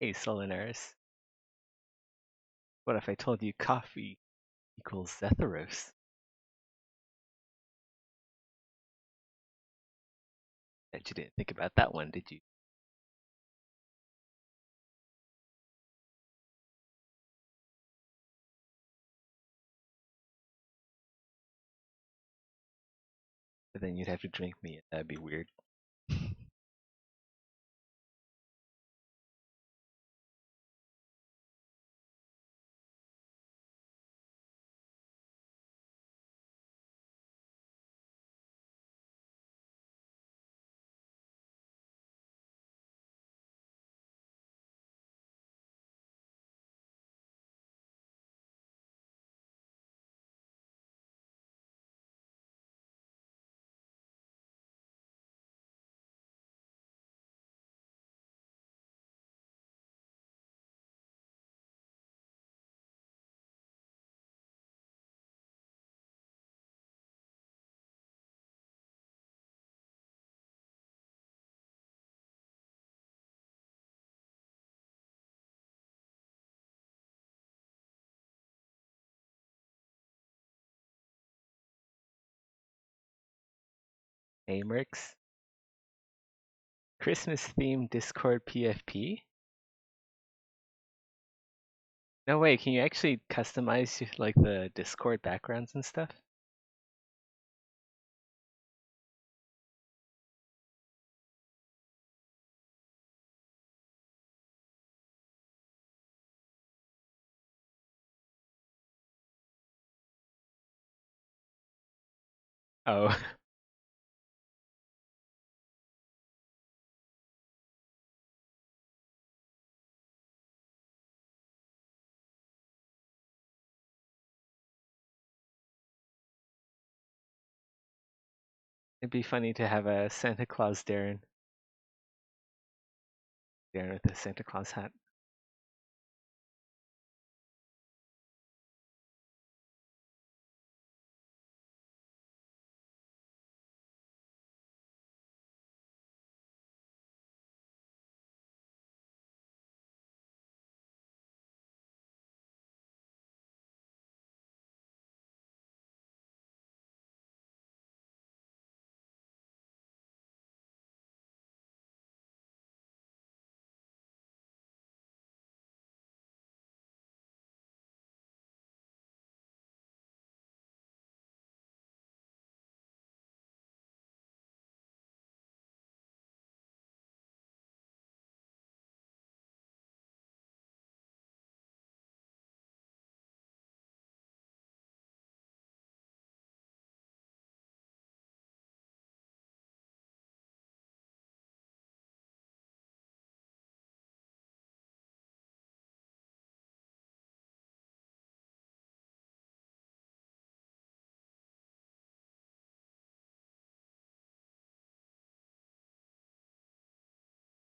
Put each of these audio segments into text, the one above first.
Hey, Solinaris. What if I told you coffee equals Zethros? Bet you didn't think about that one, did you? But then you'd have to drink me, and that'd be weird. Hey, Mercs. Christmas themed Discord PFP? No way, can you actually customize like the Discord backgrounds and stuff? Oh, it'd be funny to have a Santa Claus Darren. Darren with a Santa Claus hat.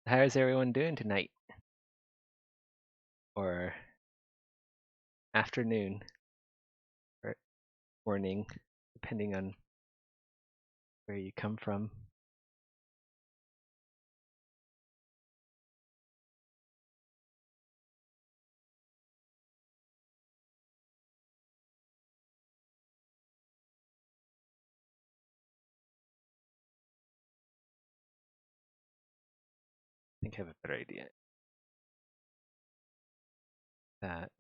How's everyone doing tonight? Or afternoon? Or morning, depending on where you come from. I think I have a better idea. That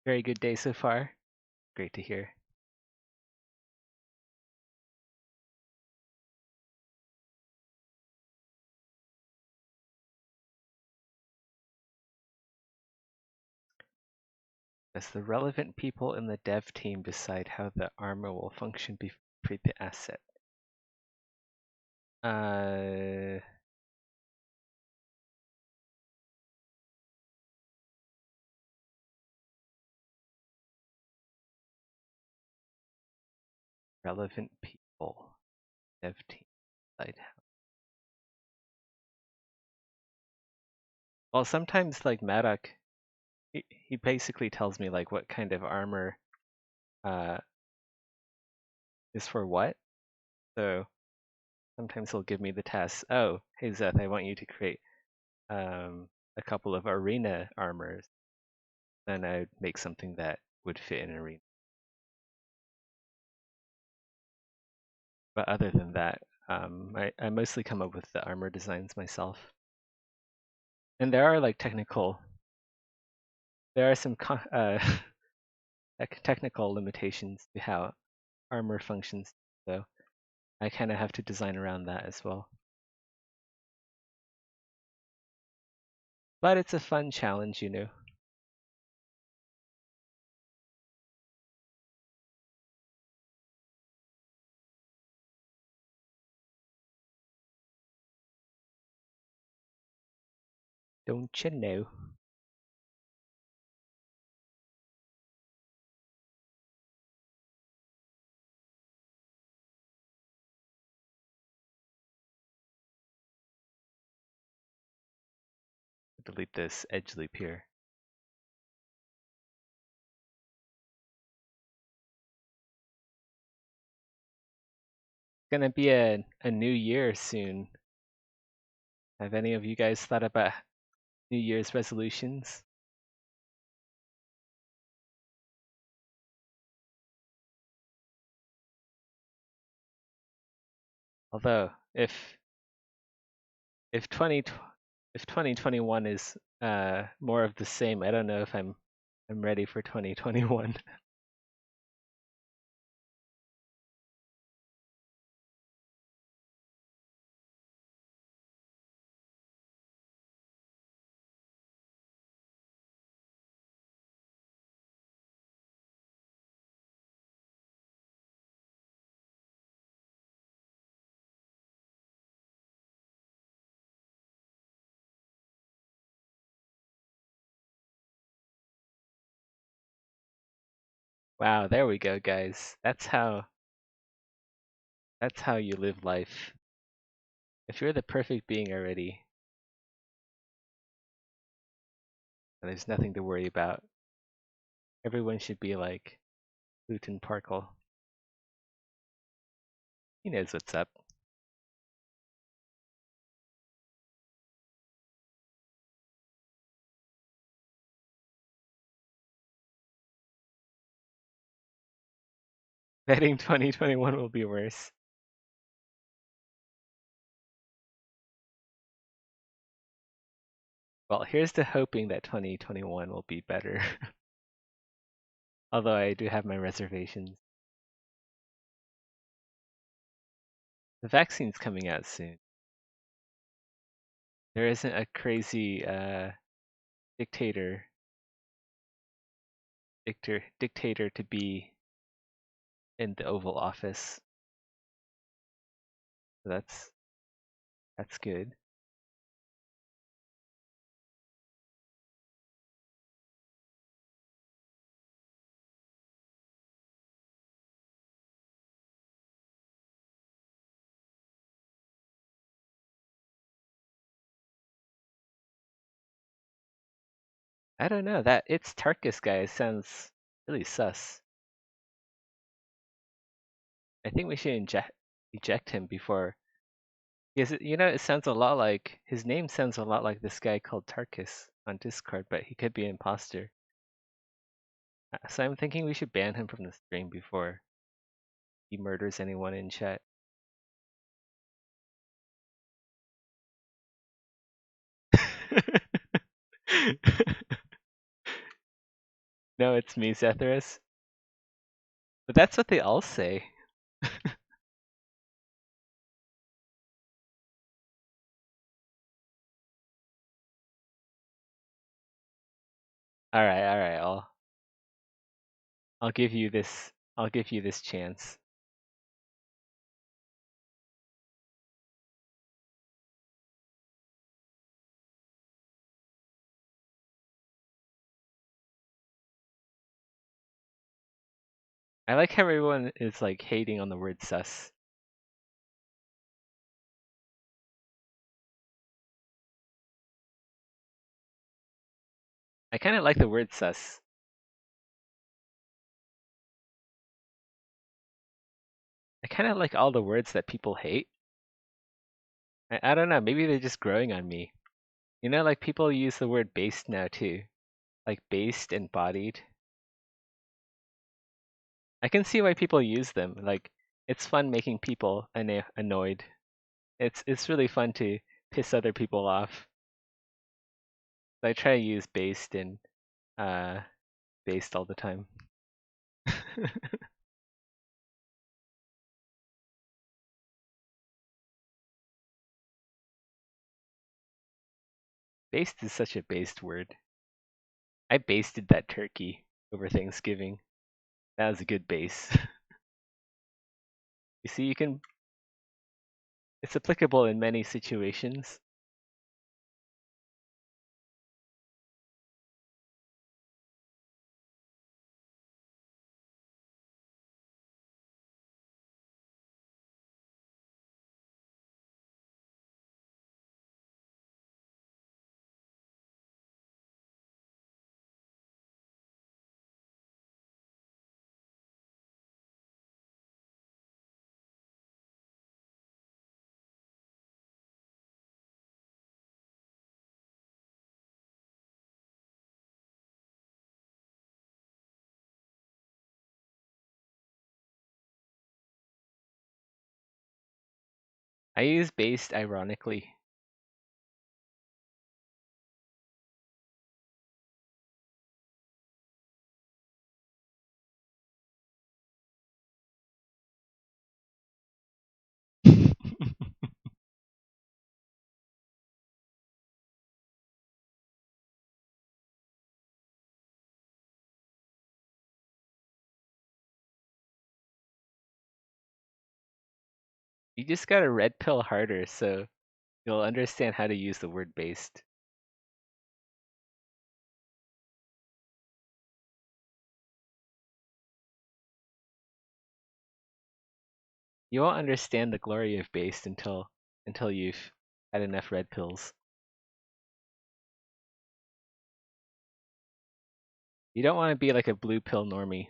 Very good day so far. Great to hear. Does the relevant people in the dev team decide how the armor will function before we create the asset? Relevant people, dev team decide how. Well, sometimes like Maddock, he basically tells me like what kind of armor uh, is for what. So sometimes he'll give me the task. Oh, hey Zeth, I want you to create a couple of arena armors. Then I'd make something that would fit in arena. But other than that, I mostly come up with the armor designs myself. And there are like there are some technical limitations to how armor functions. So I kind of have to design around that as well. But it's a fun challenge, you know. Don't you know? Delete this edge loop here. It's gonna be a new year soon. Have any of you guys thought about New Year's resolutions? Although if 20 if 2021 is more of the same, I don't know if I'm ready for 2021. Wow, there we go, guys. That's how you live life. If you're the perfect being already, there's nothing to worry about. Everyone should be like Luton Parkle. He knows what's up. Betting 2021 will be worse. Well, here's to hoping that 2021 will be better. Although I do have my reservations. The vaccine's coming out soon. There isn't a crazy dictator dictator to be in the Oval Office. So that's good. I don't know, that it's Tarkus guy sounds really sus. I think we should eject him before. Because you know, it sounds a lot like his name sounds a lot like this guy called Tarkus on Discord, but he could be an imposter. So I'm thinking we should ban him from the stream before he murders anyone in chat. No, it's me, Zethyrus. But that's what they all say. All right. I'll give you this. I'll give you this chance. I like how everyone is like hating on the word sus. I kind of like the word sus. I kind of like all the words that people hate. I don't know, maybe they're just growing on me. You know, like people use the word based now too. Like based and bodied. I can see why people use them. Like it's fun making people annoyed. It's really fun to piss other people off. So I try to use uh based all the time. Based is such a based word. I basted that turkey over Thanksgiving. That was a good base. You see, it's applicable in many situations. I use based ironically. You just gotta red pill harder so you'll understand how to use the word based. You won't understand the glory of based until you've had enough red pills. You don't want to be like a blue pill normie.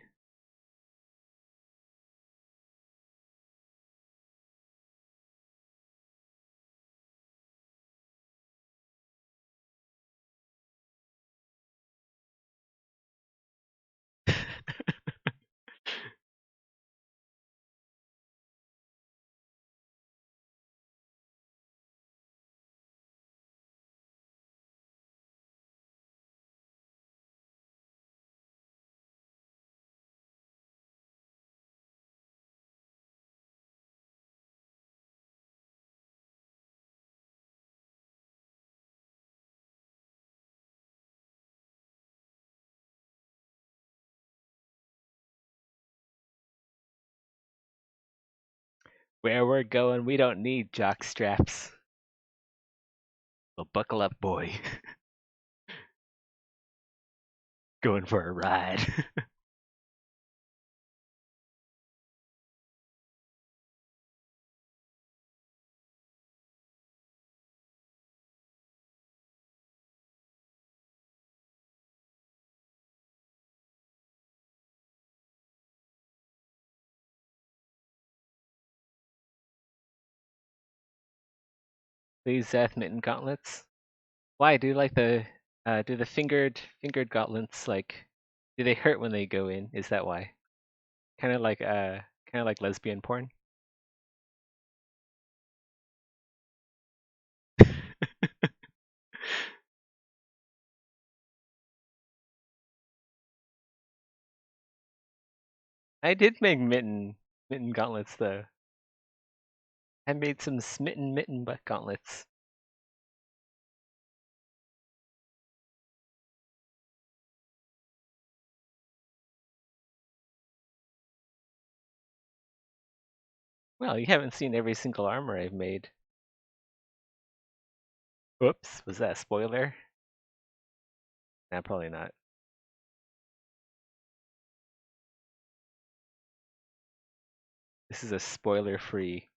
Where we're going, we don't need jock straps. Well, buckle up, boy. Going for a ride. These Mitten gauntlets. Why do like the fingered gauntlets like do they hurt when they go in? Is that why? Kind of like lesbian porn. I did make mitten gauntlets though. I made some smitten mitten butt gauntlets. Well, you haven't seen every single armor I've made. Whoops, was that a spoiler? Nah, probably not. This is a spoiler-free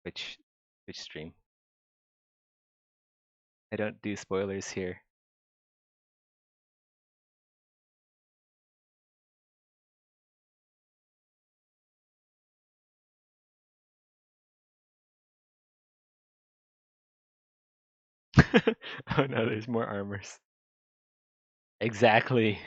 Twitch stream. I don't do spoilers here. Oh no, there's more armors. Exactly.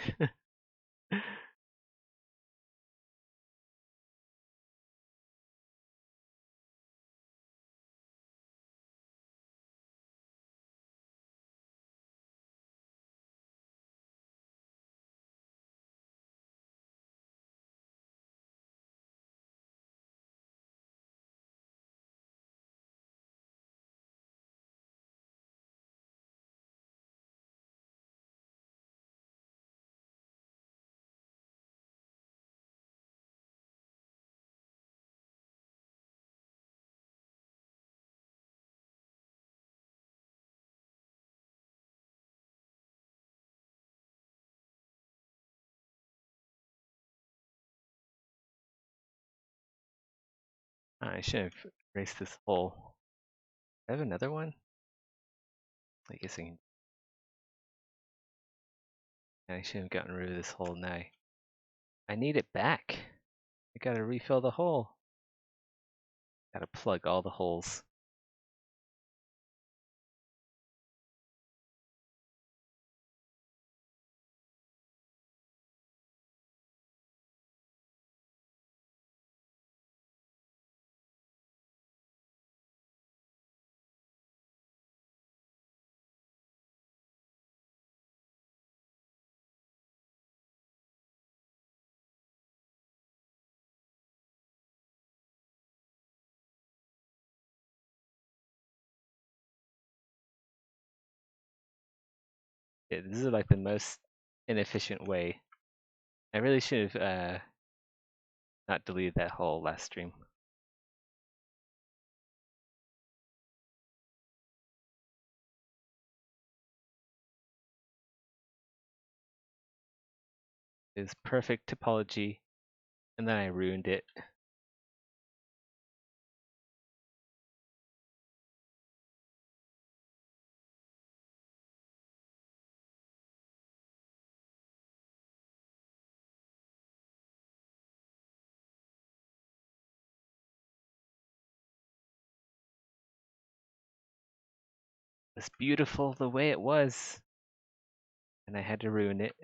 I should have erased this hole. I have another one? I guess I should have gotten rid of this hole now. I need it back. I gotta refill the hole. Gotta plug all the holes. Yeah, this is like the most inefficient way. I really should have not deleted that hole last stream. It was perfect topology, and then I ruined it. It's beautiful the way it was, and I had to ruin it.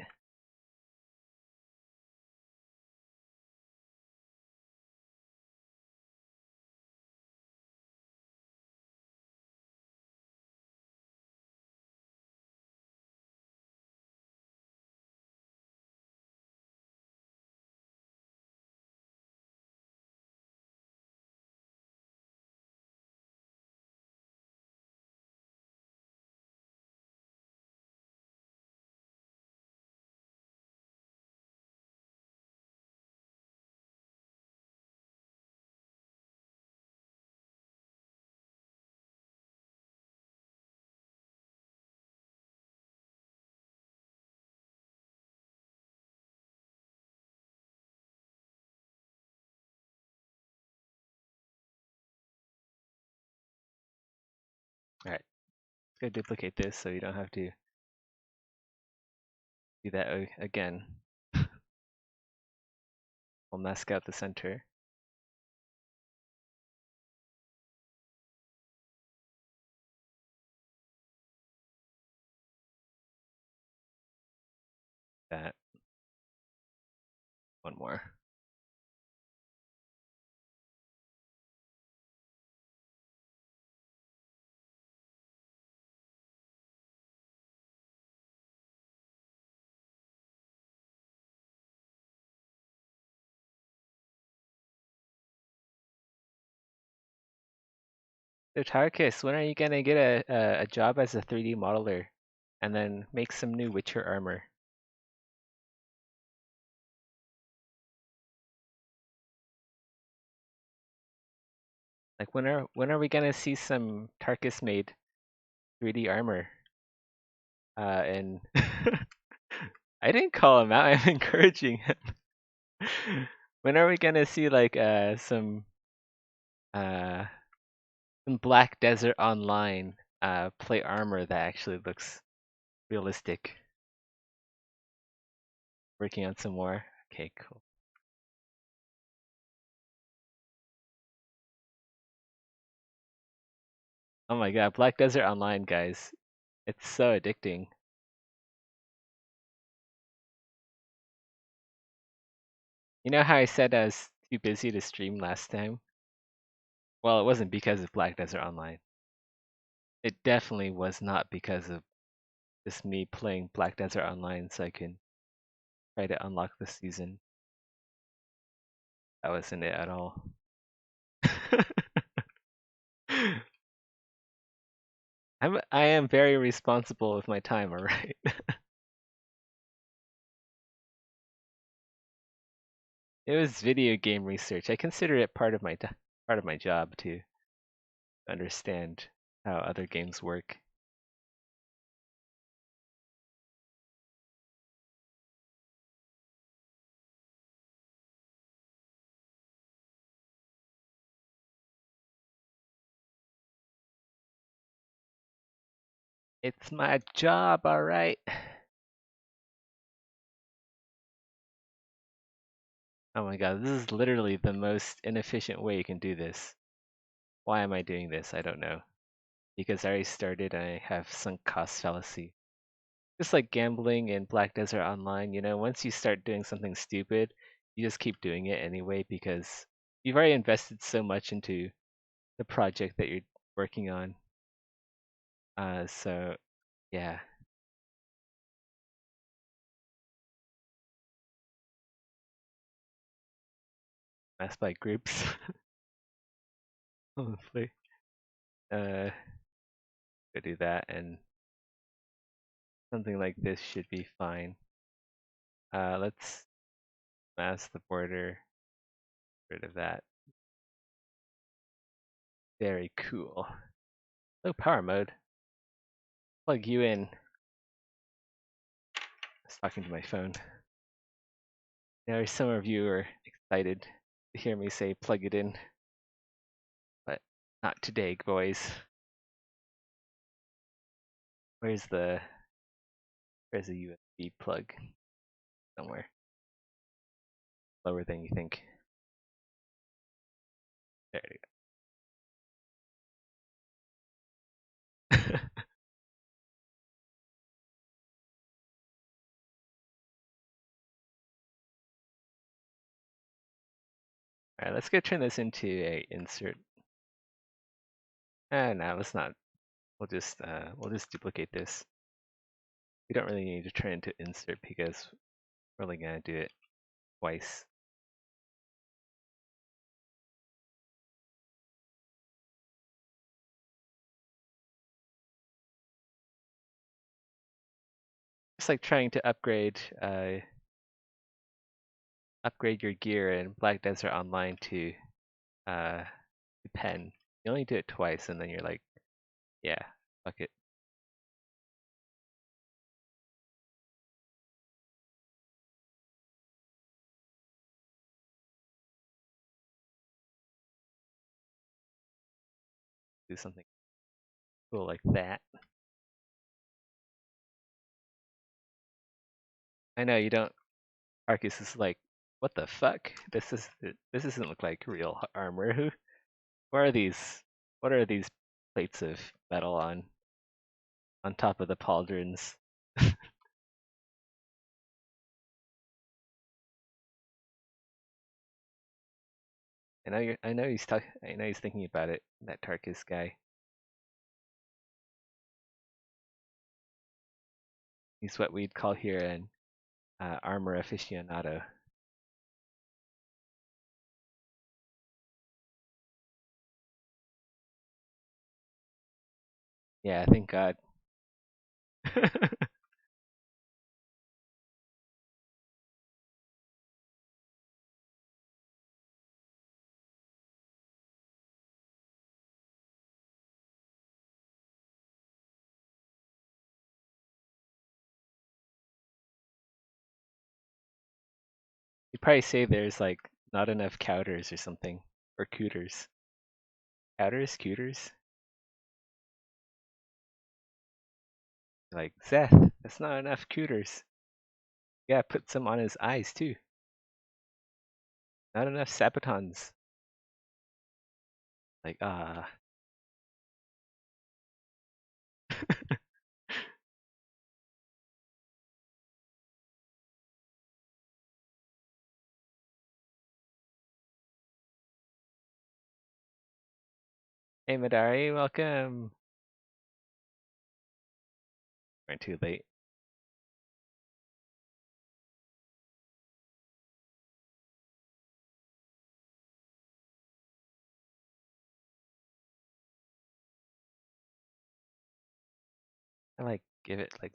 Alright, let's go duplicate this so you don't have to do that again. We'll mask out the center. That. One more. So Tarkus, when are you gonna get a job as a 3D modeler and then make some new Witcher armor? Like when are we gonna see some Tarkus made 3D armor? And I didn't call him out. I'm encouraging him. When are we gonna see like uh some Black Desert Online play armor that actually looks realistic? Working on some more. Okay, cool. Oh my god, Black Desert Online, guys. It's so addicting. You know how I said I was too busy to stream last time? Well, it wasn't because of Black Desert Online. It definitely was not because of just me playing Black Desert Online so I can try to unlock the season. That wasn't it at all. I am very responsible with my time, alright? It was video game research. I consider it part of my job to understand how other games work. It's my job, alright? Oh my god, this is literally the most inefficient way you can do this. Why am I doing this? I don't know. Because I already started and I have sunk cost fallacy. Just like gambling in Black Desert Online, once you start doing something stupid, you just keep doing it anyway because you've already invested so much into the project that you're working on. So yeah, mass by groups. Hopefully, go do that, and something like this should be fine. Let's mask the border, rid of that. Very cool. Oh, power mode. Plug you in. I was talking to my phone. Now some of you are excited to hear me say plug it in, but not today, boys. Where's the USB plug? Somewhere lower than you think. There you go. All right, let's go turn this into a insert. No, let's not. We'll just duplicate this. We don't really need to turn into insert because we're only gonna do it twice. It's like trying to upgrade your gear in Black Desert Online to pen. You only do it twice, and then you're like, yeah, fuck it. Do something cool like that. I know you don't. Arcus is like, what the fuck? This doesn't look like real armor. What are these? What are these plates of metal on top of the pauldrons? I know he's thinking about it. That Tarkus guy. He's what we'd call here an armor aficionado. Yeah, thank God. You'd probably say there's like not enough couters or something. Or cooters. Couters? Cooters? Like, Seth, that's not enough cooters. Yeah, put some on his eyes too. Not enough Sabotons. Like, ah. Hey Madari, welcome. We're too late. I like give it like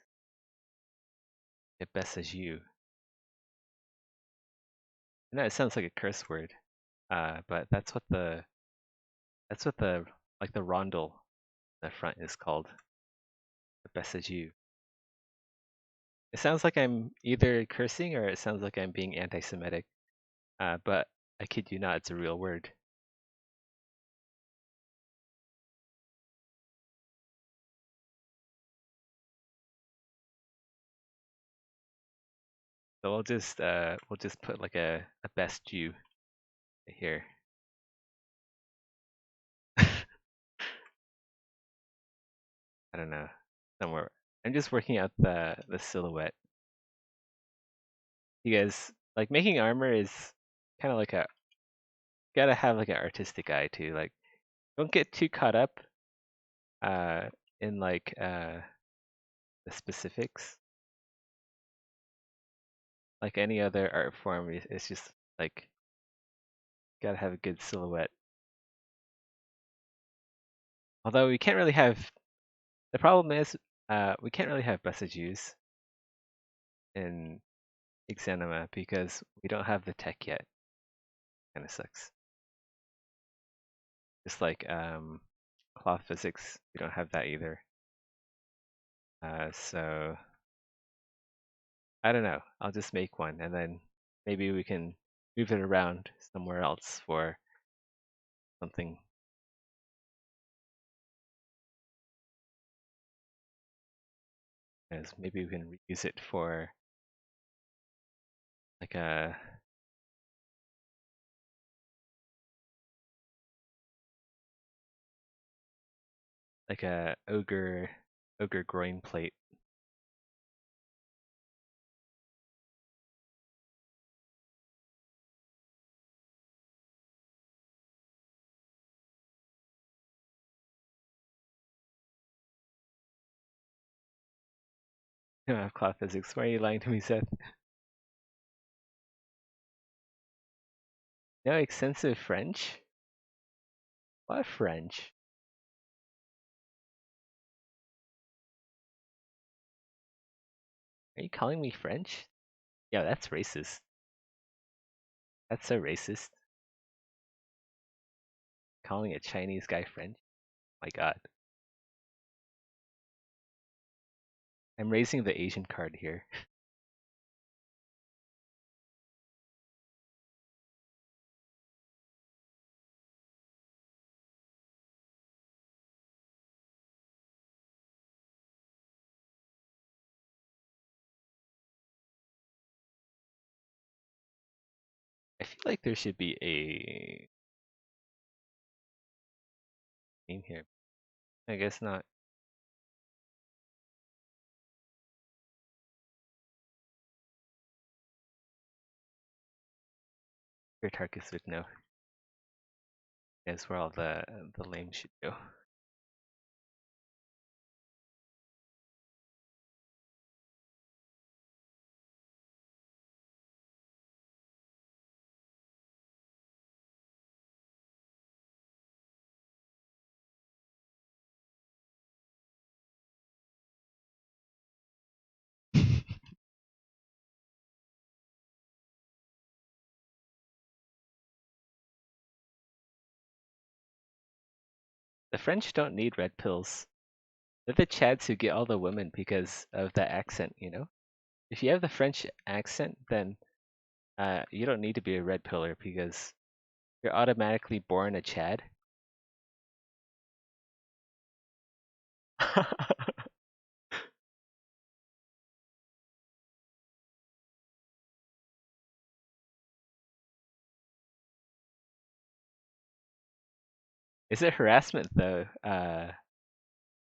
the best as you. I know it sounds like a curse word, but that's what the like the rondel the front is called. The best as you. It sounds like I'm either cursing or it sounds like I'm being anti-Semitic. But I kid you not, it's a real word. So we'll just put like a best you here. I don't know. Somewhere. I'm just working out the silhouette. You guys like making armor is kind of like a gotta have like an artistic eye too. Like don't get too caught up uh in like the specifics. Like any other art form, it's just like gotta have a good silhouette. Although we can't really have the problem is we can't really have Use in Exanima because we don't have the tech yet. Kind of sucks. Just like cloth physics, we don't have that either. So I don't know. I'll just make one and then maybe we can move it around somewhere else for something. As maybe we can reuse it for like a ogre groin plate. Cloth physics. Why are you lying to me, Seth? No extensive French? What French? Are you calling me French? Yeah, that's racist. That's so racist. Calling a Chinese guy French? My God. I'm raising the Asian card here. I feel like there should be a name here. I guess not. Your Tarkus would know. That's where all the lame should go. The French don't need red pills. They're the Chads who get all the women because of the accent, you know? If you have the French accent, then you don't need to be a red pillar because you're automatically born a Chad. Is it harassment though,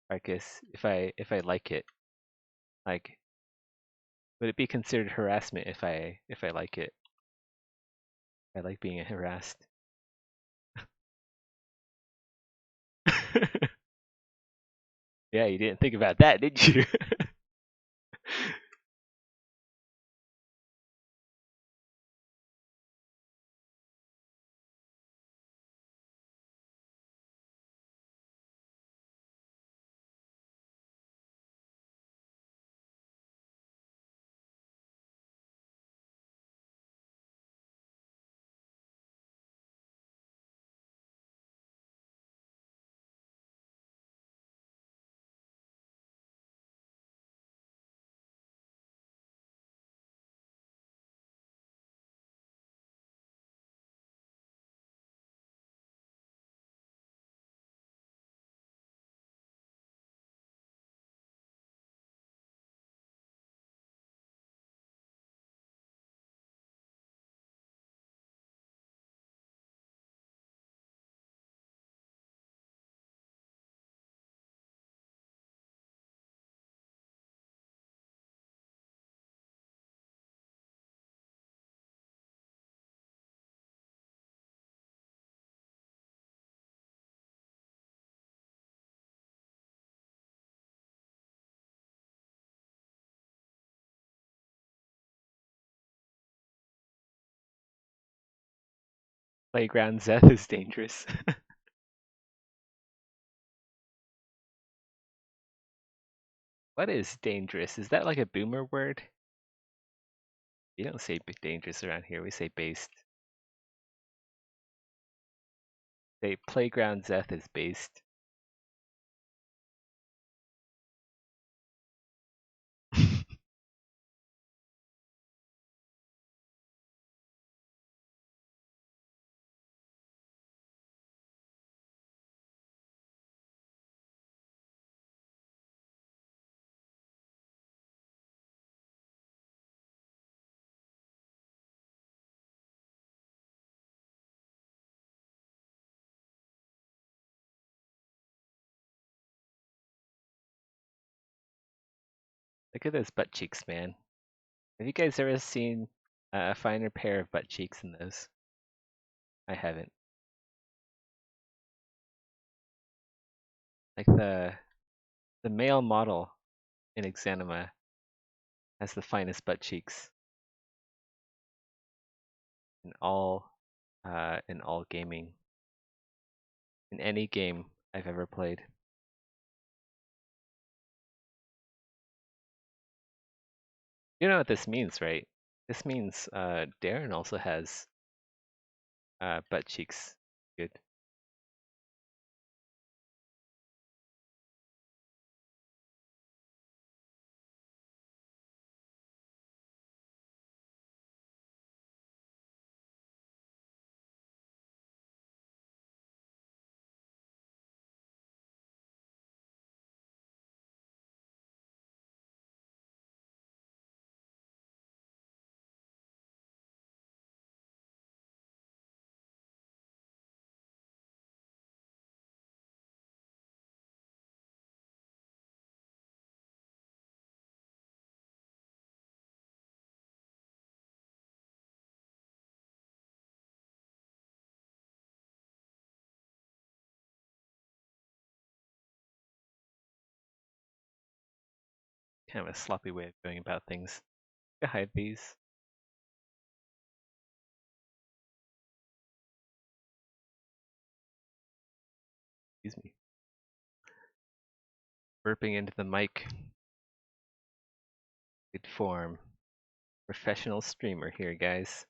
Marcus? If I like it, like, would it be considered harassment if I like it? I like being harassed. Yeah, you didn't think about that, did you? Playground Zeth is dangerous. What is dangerous? Is that like a boomer word? We don't say dangerous around here. We say based. Say playground Zeth is based. Look at those butt cheeks, man. Have you guys ever seen a finer pair of butt cheeks than those? I haven't. Like the male model in Exanima has the finest butt cheeks in all gaming. In any game I've ever played. You know what this means, right? This means Darren also has butt cheeks. Good. Kind of a sloppy way of going about things. I hide these. Excuse me. Burping into the mic. Good form. Professional streamer here, guys.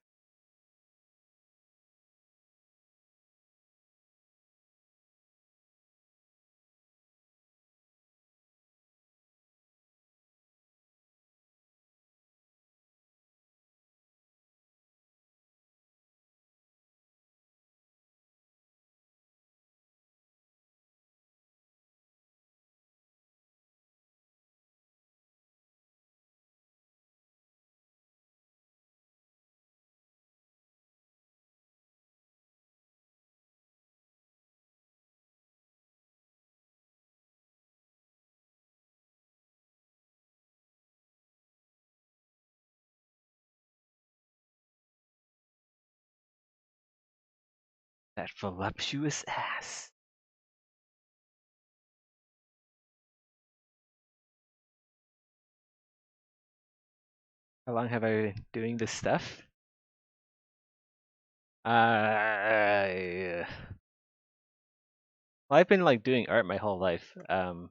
That voluptuous ass. How long have I been doing this stuff? Well, I've been like doing art my whole life. But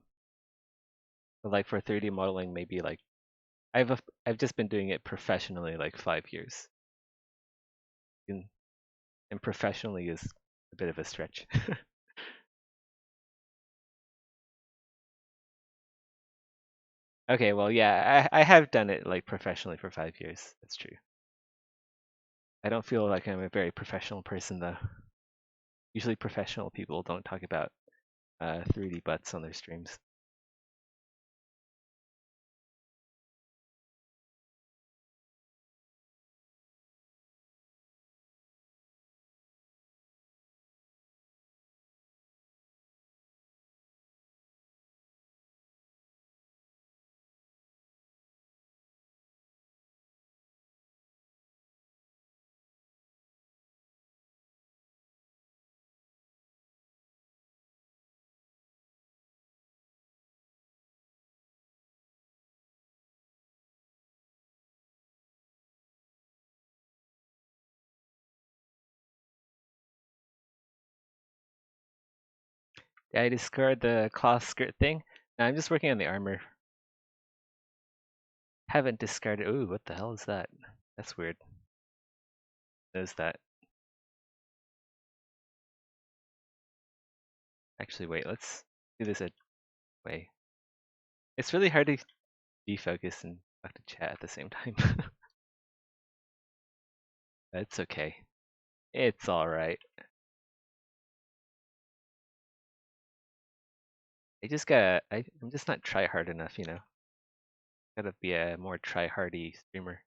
like for 3D modeling, maybe like I've just been doing it professionally like 5 years. And, and professionally is a bit of a stretch. Okay, well, yeah, I have done it like professionally for 5 years. That's true. I don't feel like I'm a very professional person though. Usually professional people don't talk about 3D butts on their streams. Did I discard the cloth skirt thing? No, I'm just working on the armor. Haven't discarded. Ooh, what the hell is that? That's weird. What is that? Actually, wait, let's do this a way. It's really hard to be focused and talk to chat at the same time. That's okay. It's alright. I'm just not try hard enough, you know? Gotta be a more try hardy streamer.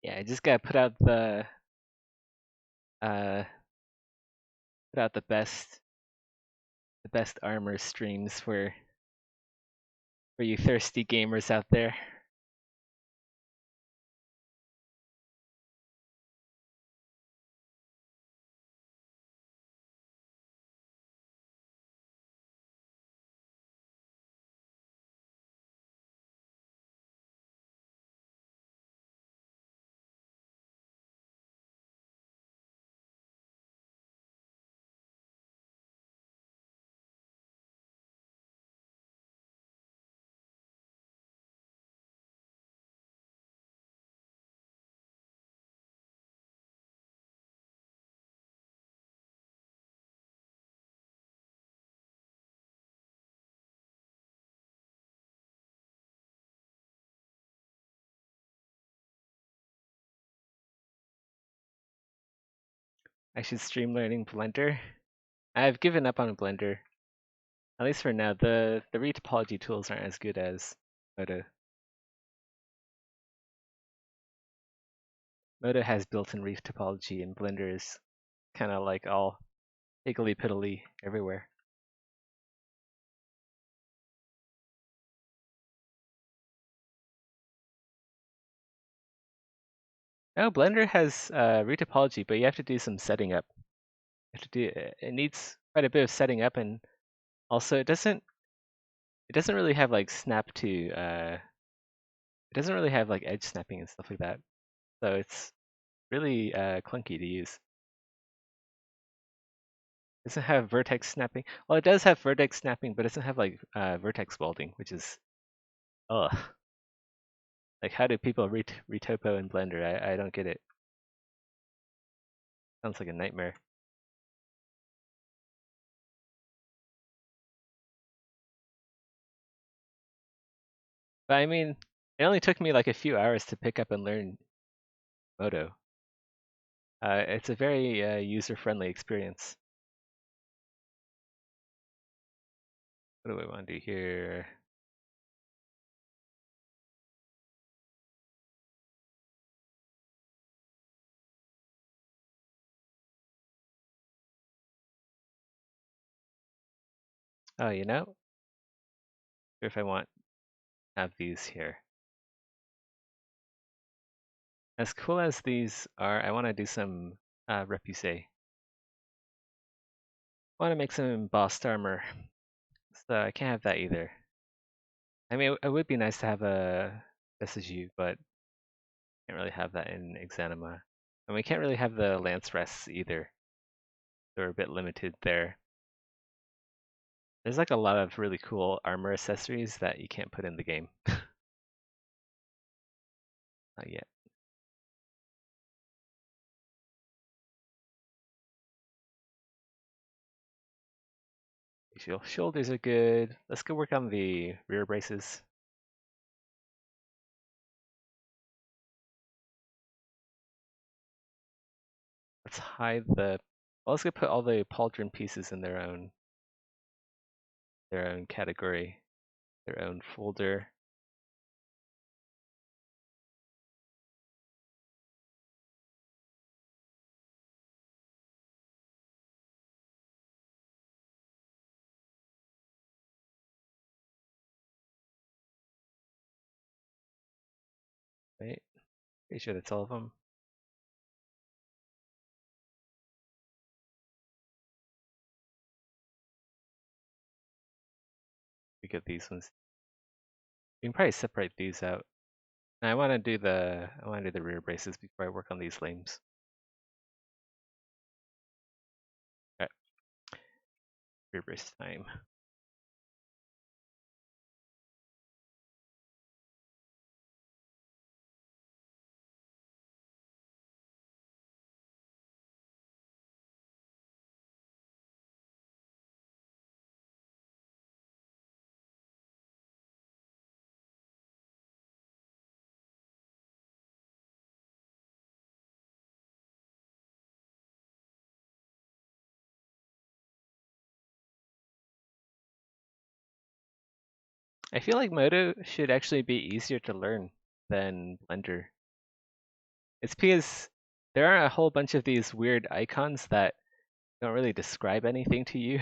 Yeah, I just gotta uh put out the best armor streams for you thirsty gamers out there. I should stream learning Blender. I've given up on Blender. At least for now. The retopology tools aren't as good as Modo. Modo has built-in retopology and Blender is kinda like all higgly piddly everywhere. No, Blender has retopology, but you have to do some setting up. You have to do it needs quite a bit of setting up, and also it doesn't really have like snap to it doesn't really have like edge snapping and stuff like that. So really clunky to use. Doesn't have vertex snapping. Well, it does have vertex snapping, but it doesn't have like vertex welding, which is ugh. Like, how do people retopo in Blender? I don't get it. Sounds like a nightmare. But I mean, it only took me like a few hours to pick up and learn Modo. It's a very user-friendly experience. What do I want to do here? Oh, you know, if I want to have these here. As cool as these are, I want to do some repousse. I want to make some embossed armor, so I can't have that either. I mean, it would be nice to have a SSU, but can't really have that in Exanima. And we can't really have the lance rests either. They're a bit limited there. There's like a lot of really cool armor accessories that you can't put in the game. Not yet. Shoulders are good. Let's go work on the rear braces. Let's hide the. Well, let's go put all the pauldron pieces in their own category, their own folder. Right? Pretty sure that's all of them. We get these ones. We can probably separate these out. I want to do the rear braces before I work on these lames. All right, rear brace time. I feel like Modo should actually be easier to learn than Blender. It's because there are a whole bunch of these weird icons that don't really describe anything to you.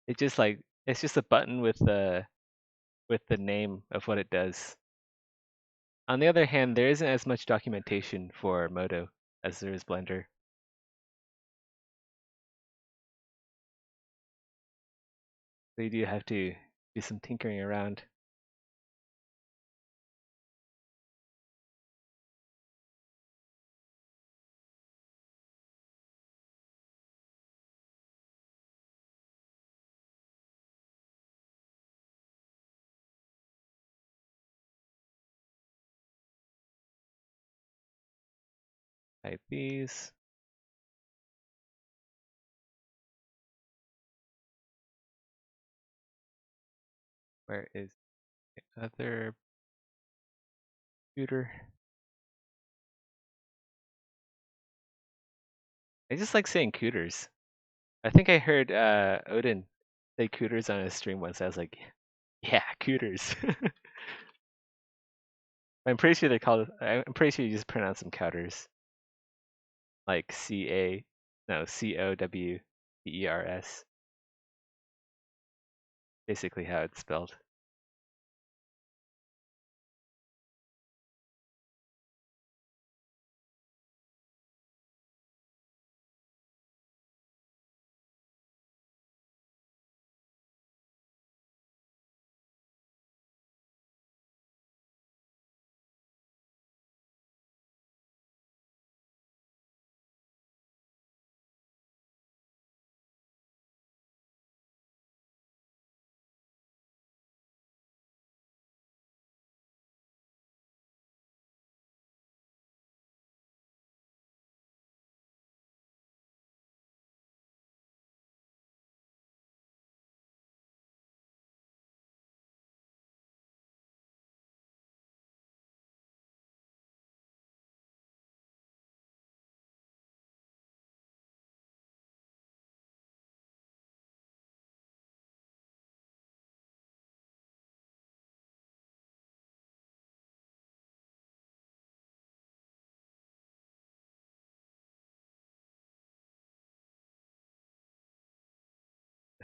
It's just a button with the name of what it does. On the other hand, there isn't as much documentation for Modo as there is Blender. So you do have to do some tinkering around. Type these. Where is the other computer? I just like saying cooters. I think I heard Odin say cooters on his stream once. I was like, yeah, cooters. I'm pretty sure they're called. I'm pretty sure you just pronounce them couters, like Cowders. Basically how it's spelled.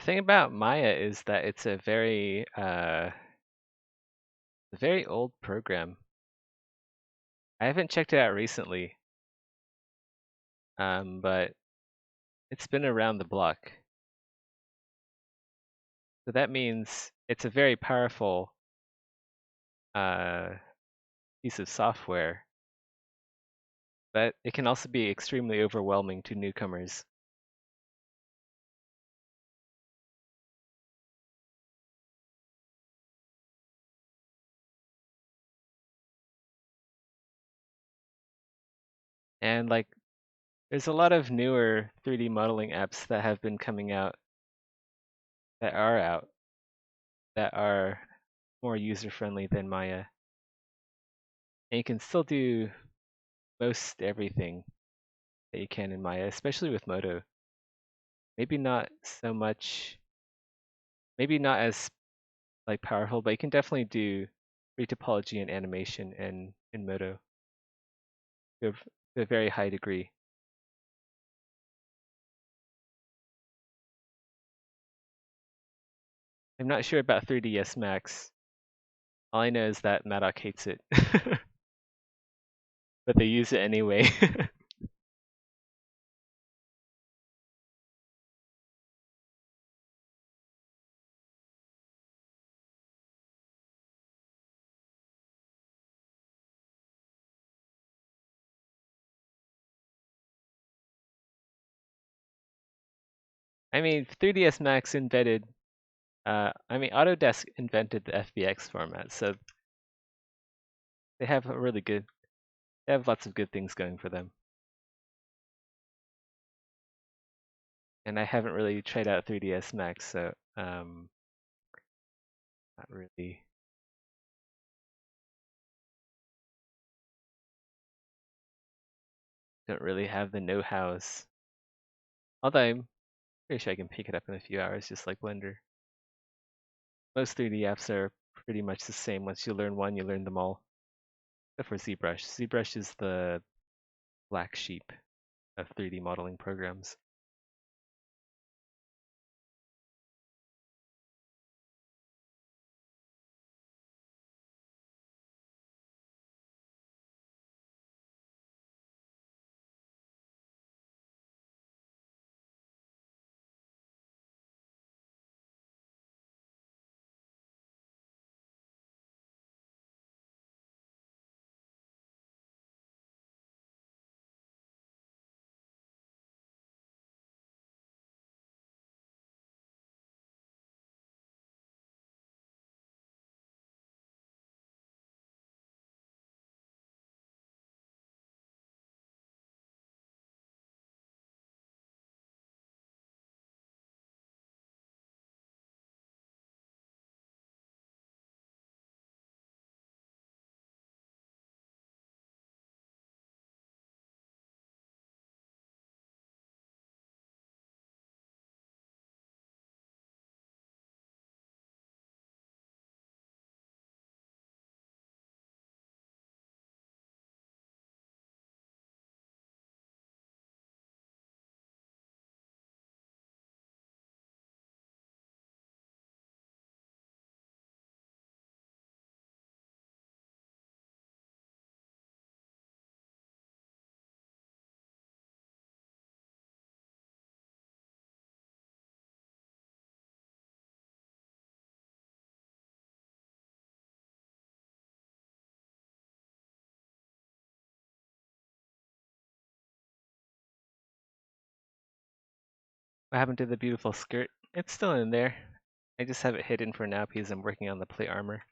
thing about Maya is that it's a very old program. I haven't checked it out recently, but it's been around the block. So that means it's a very powerful uh, piece of software, but it can also be extremely overwhelming to newcomers. And like, there's a lot of newer 3D modeling apps that have been coming out that are more user-friendly than Maya. And you can still do most everything that you can in Maya, especially with Modo. Maybe not so much, maybe not as like powerful, but you can definitely do retopology and animation in Modo to a very high degree. I'm not sure about 3ds Max. All I know is that Madoc hates it, but they use it anyway. I mean, 3ds Max invented. Autodesk invented the FBX format, so they have a really good. They have lots of good things going for them. And I haven't really tried out 3ds Max, so not really. Don't really have the know-hows. Although I'm pretty sure I can pick it up in a few hours, just like Blender. Most 3D apps are pretty much the same. Once you learn one, you learn them all. Except for ZBrush. ZBrush is the black sheep of 3D modeling programs. What happened to the beautiful skirt? It's still in there. I just have it hidden for now because I'm working on the plate armor.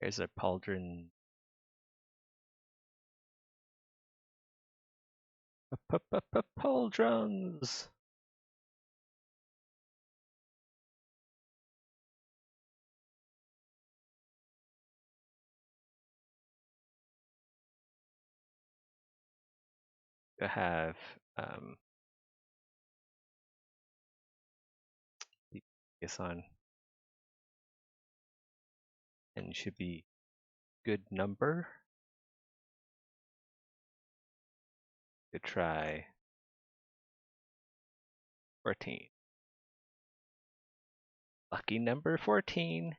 There's our pauldron. Pauldrons. To have this on, and should be good number. To try 14. Lucky number 14.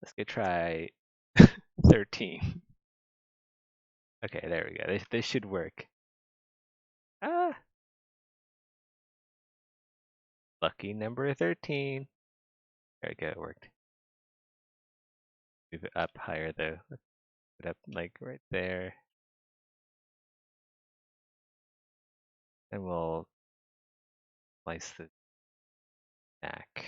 Let's go try 13. Okay, there we go. This should work. Ah! Lucky number 13. There we go, it worked. Move it up higher though. Let's put it up like right there. And we'll slice the back.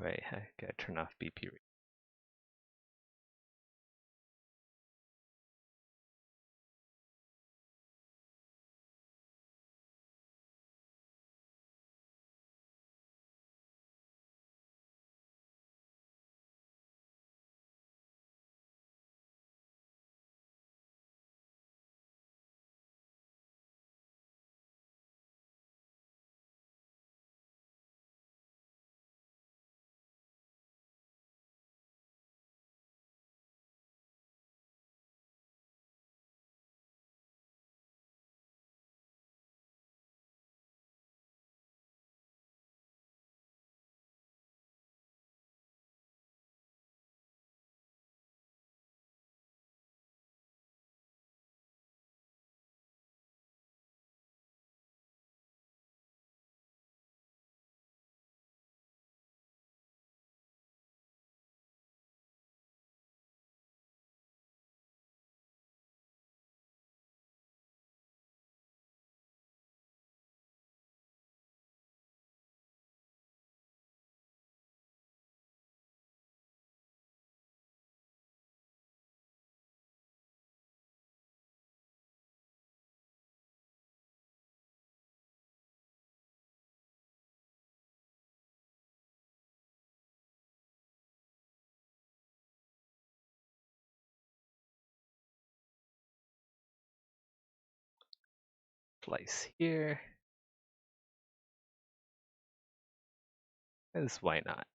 Wait, I gotta turn off BP. Slice here. Because why not?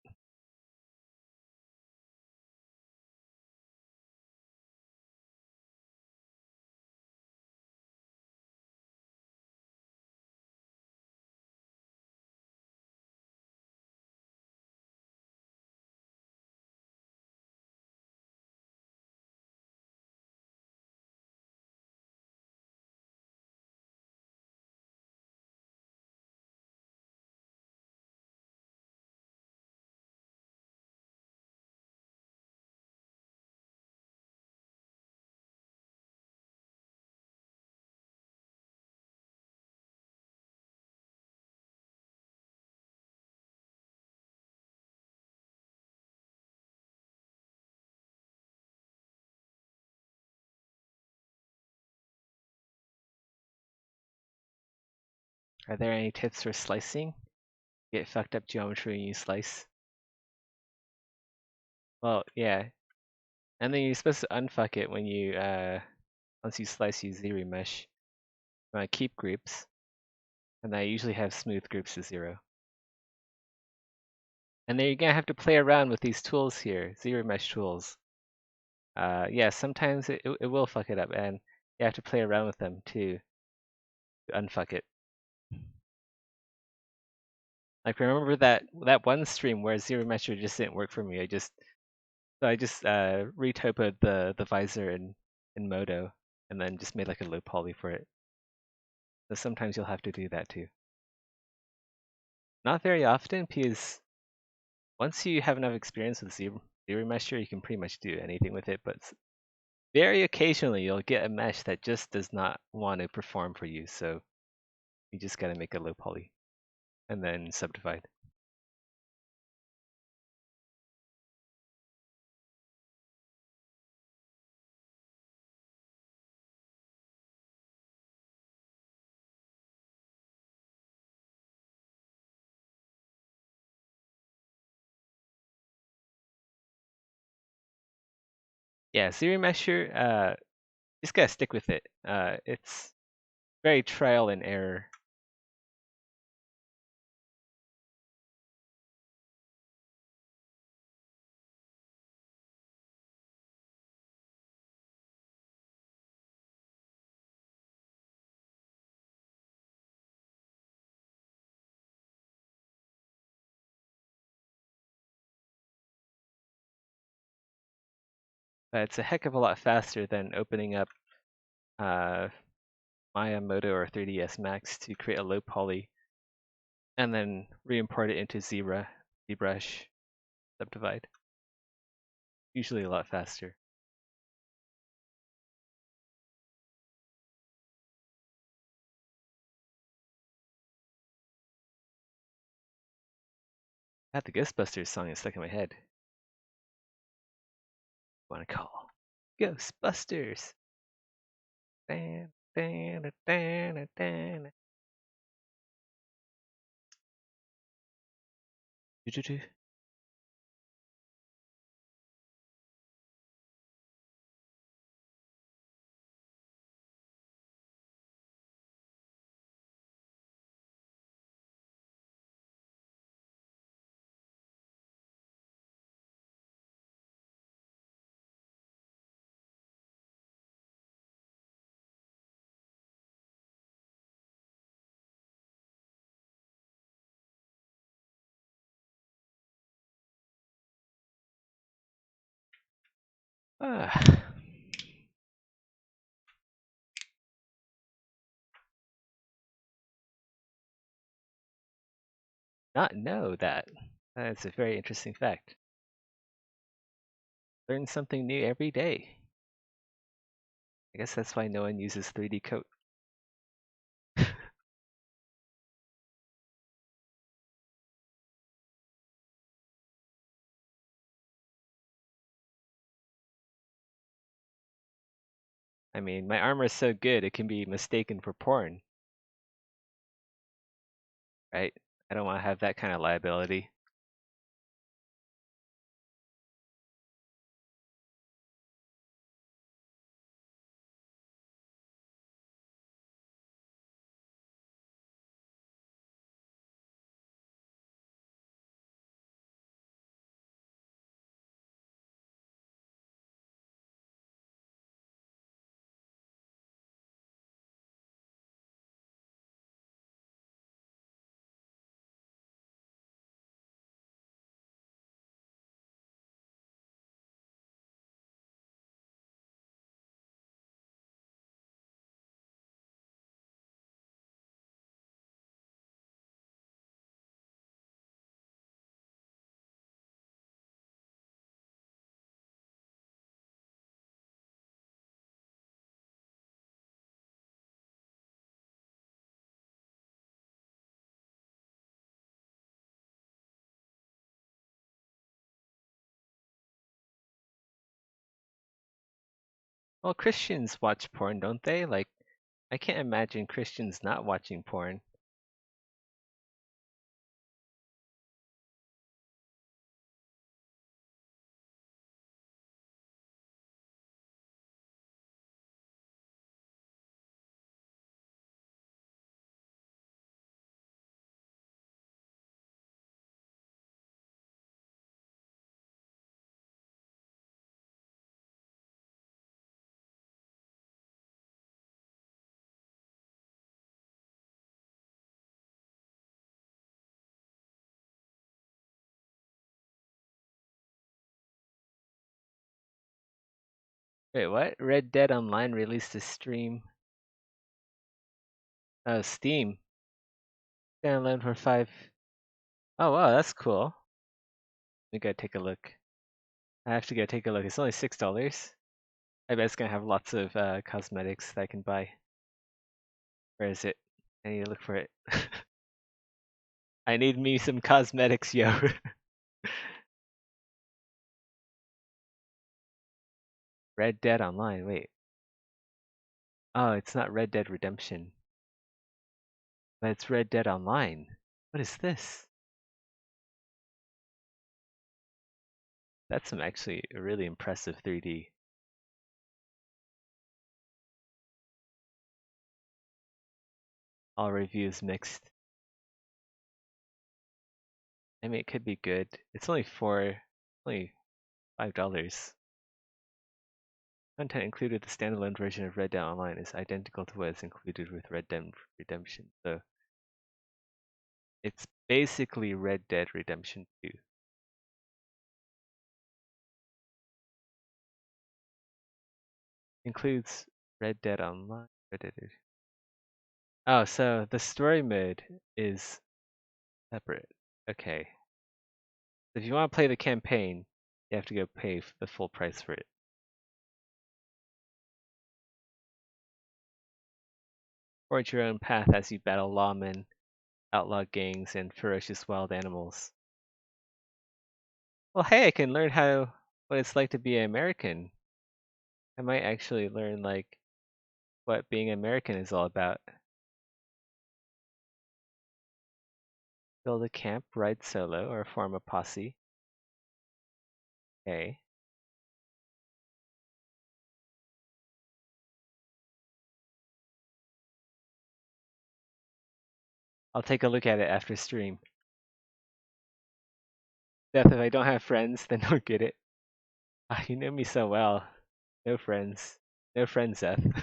Are there any tips for slicing? Get fucked up geometry when you slice? Well, yeah. And then you're supposed to unfuck it when you, once you slice, use zero mesh. Keep groups. And I usually have smooth groups to 0. And then you're gonna have to play around with these tools here, zero mesh tools. Yeah, sometimes it will fuck it up, and you have to play around with them to unfuck it. Like remember that one stream where zero mesher just didn't work for me. I just retopoed the visor in Modo, and then just made like a low poly for it. So sometimes you'll have to do that too. Not very often, because once you have enough experience with zero mesher, you can pretty much do anything with it. But Very occasionally, you'll get a mesh that just does not want to perform for you, so you just gotta make a low poly and then subdivide. Yeah, zero mesher, just gotta stick with it. It's very trial and error. But it's a heck of a lot faster than opening up uh, Maya Moto or 3ds Max to create a low poly and then re-import it into ZBrush, subdivide. Usually a lot faster. I had the Ghostbusters song stuck in my head. Want to call Ghostbusters? Dan, dan, dan, dan, dan. Ah, not know that. That's a very interesting fact. Learn something new every day. I guess that's why no one uses 3D Coat. I mean, my armor is so good it can be mistaken for porn, right? I don't want to have that kind of liability. Well, Christians watch porn, don't they? Like, I can't imagine Christians not watching porn. Wait, what? Red Dead Online released a stream. Oh, Steam. Download for 5. Oh, wow, that's cool. We gotta take a look. I have to go take a look. It's only $6. I bet it's gonna have lots of cosmetics that I can buy. Where is it? I need to look for it. I need me some cosmetics, yo. Red Dead Online. Wait. Oh, it's not Red Dead Redemption, but it's Red Dead Online. What is this? That's some actually really impressive 3D. All reviews mixed. I mean, it could be good. It's only $5. Content included the standalone version of Red Dead Online is identical to what is included with Red Dead Redemption. So it's basically Red Dead Redemption 2. Includes Red Dead Online. Red Dead. Oh, so the story mode is separate. Okay. If you want to play the campaign, you have to go pay the full price for it. Forge your own path as you battle lawmen, outlaw gangs, and ferocious wild animals. Well, hey, I can learn what it's like to be an American. I might actually learn like what being American is all about. Build a camp, ride solo, or form a posse. Okay. I'll take a look at it after stream. Death, if I don't have friends, then don't get it. Ah, you know me so well. No friends. No friends, Zeth.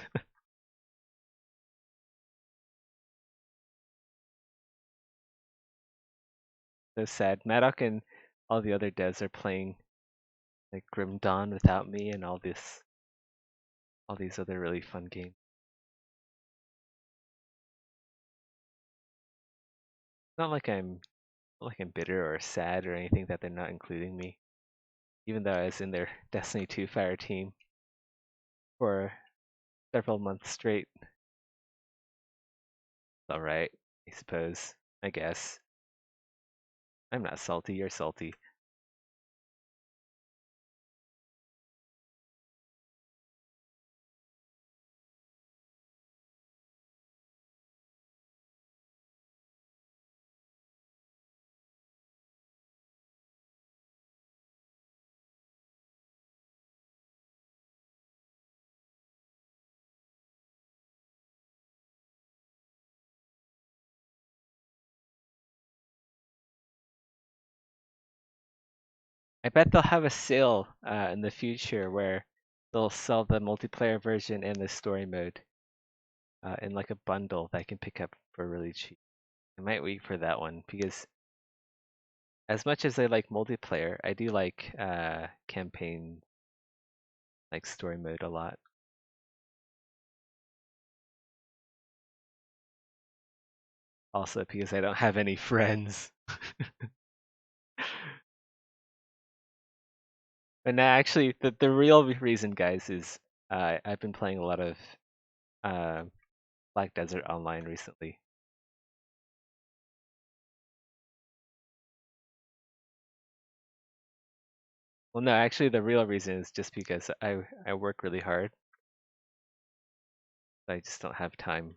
So sad. Maddock and all the other devs are playing like Grim Dawn without me and all these other really fun games. Not like I'm bitter or sad or anything that they're not including me. Even though I was in their Destiny 2 Fire team for several months straight. Alright, I suppose. I guess. I'm not salty, you're salty. I bet they'll have a sale in the future where they'll sell the multiplayer version and the story mode in like a bundle that I can pick up for really cheap. I might wait for that one because as much as I like multiplayer, I do like campaign like story mode a lot. Also because I don't have any friends. But no, actually, the real reason, guys, is I've been playing a lot of uh, Black Desert Online recently. Well, no, actually, the real reason is just because I work really hard. I just don't have time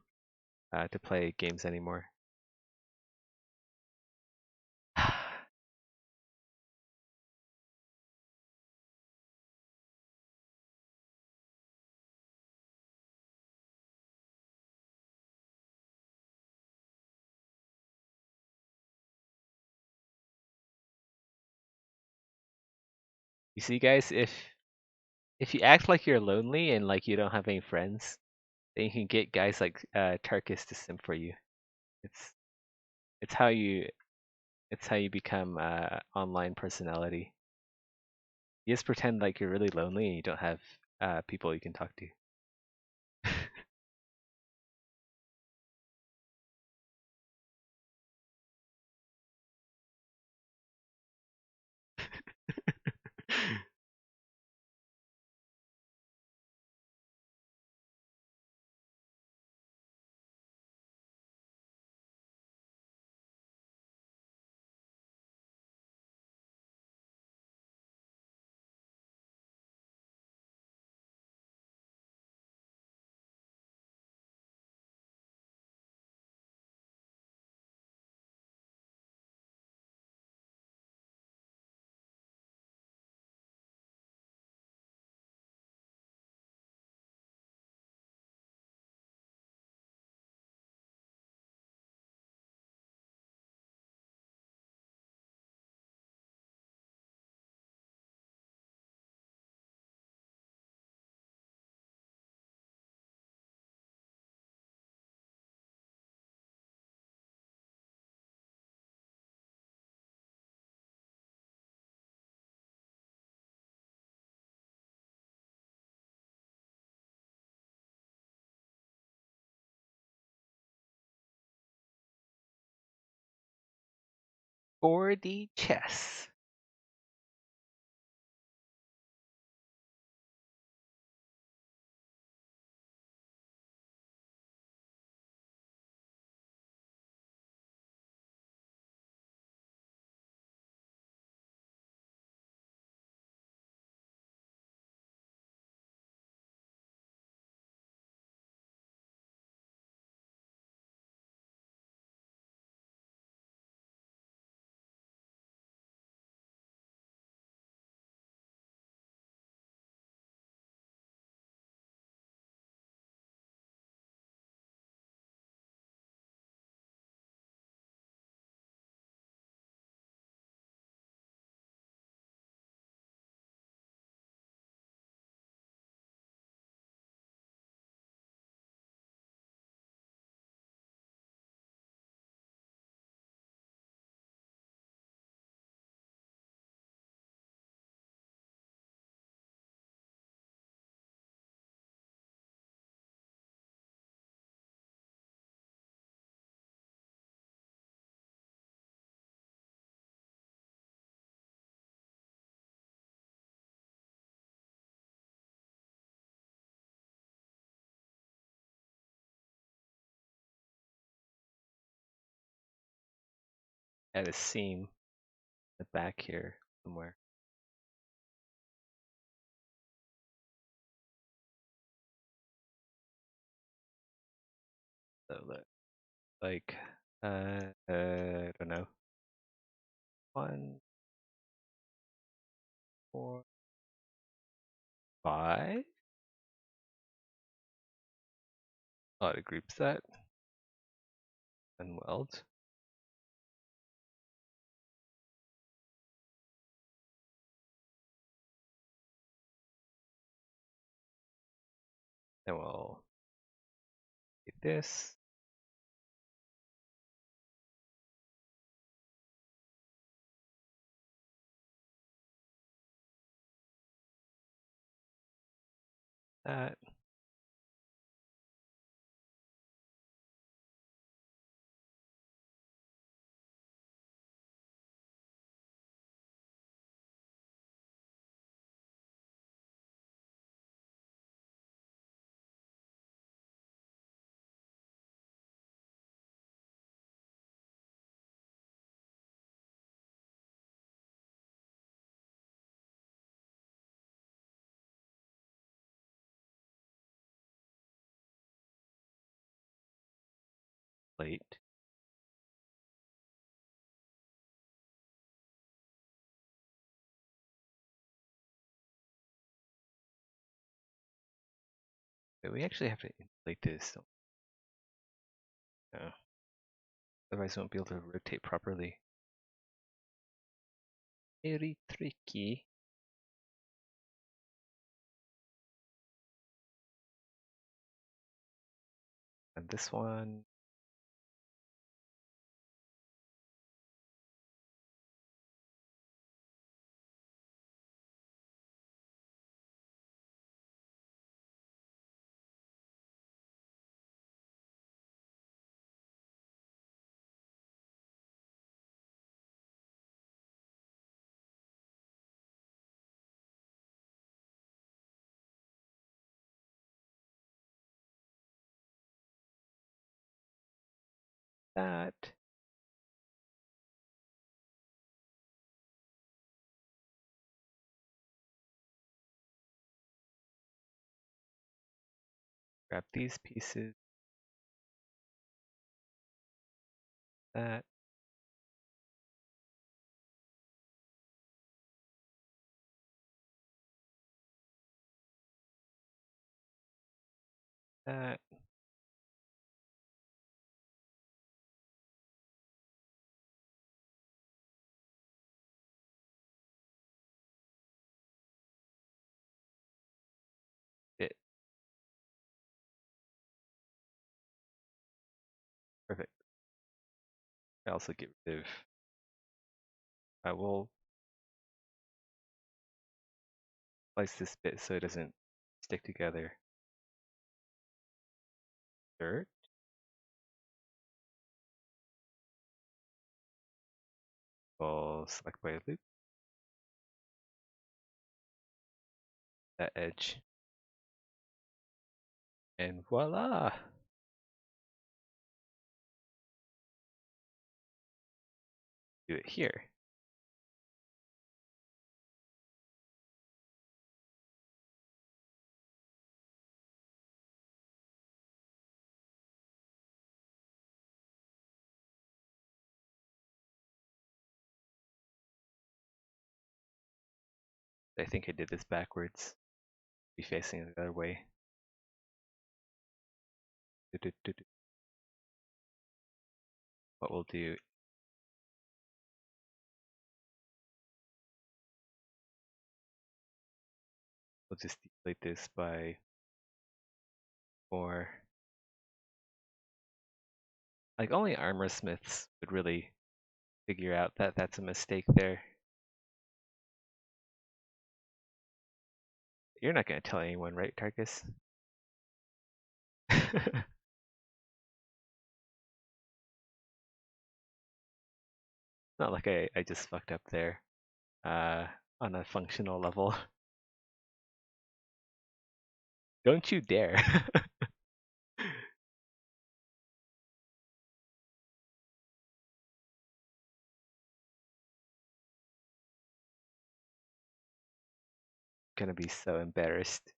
to play games anymore. You see, guys, if you act like you're lonely and like you don't have any friends, then you can get guys like Tarkus to simp for you. It's it's how you it's how you become online personality. You just pretend like you're really lonely and you don't have people you can talk to. 4D chess. At a seam at the back here somewhere. So look, like, I don't know. 1, 4, 5. Auto group set and weld. Then we'll get this. That. Plate. But we actually have to inflate this. Yeah. Otherwise, we won't be able to rotate properly. Very tricky. And this one. That. Grab these pieces. That. That. It. Perfect. I also get rid of. I will slice this bit so it doesn't stick together. Dirt. We'll select by loop that edge. And voila! Do it here. I think I did this backwards. Be facing it the other way. What we'll do we'll just deflate this by 4. Like only armor smiths would really figure out that that's a mistake there. You're not gonna tell anyone, right, Tarkus? Not like I just fucked up there on a functional level. Don't you dare. Gonna be so embarrassed.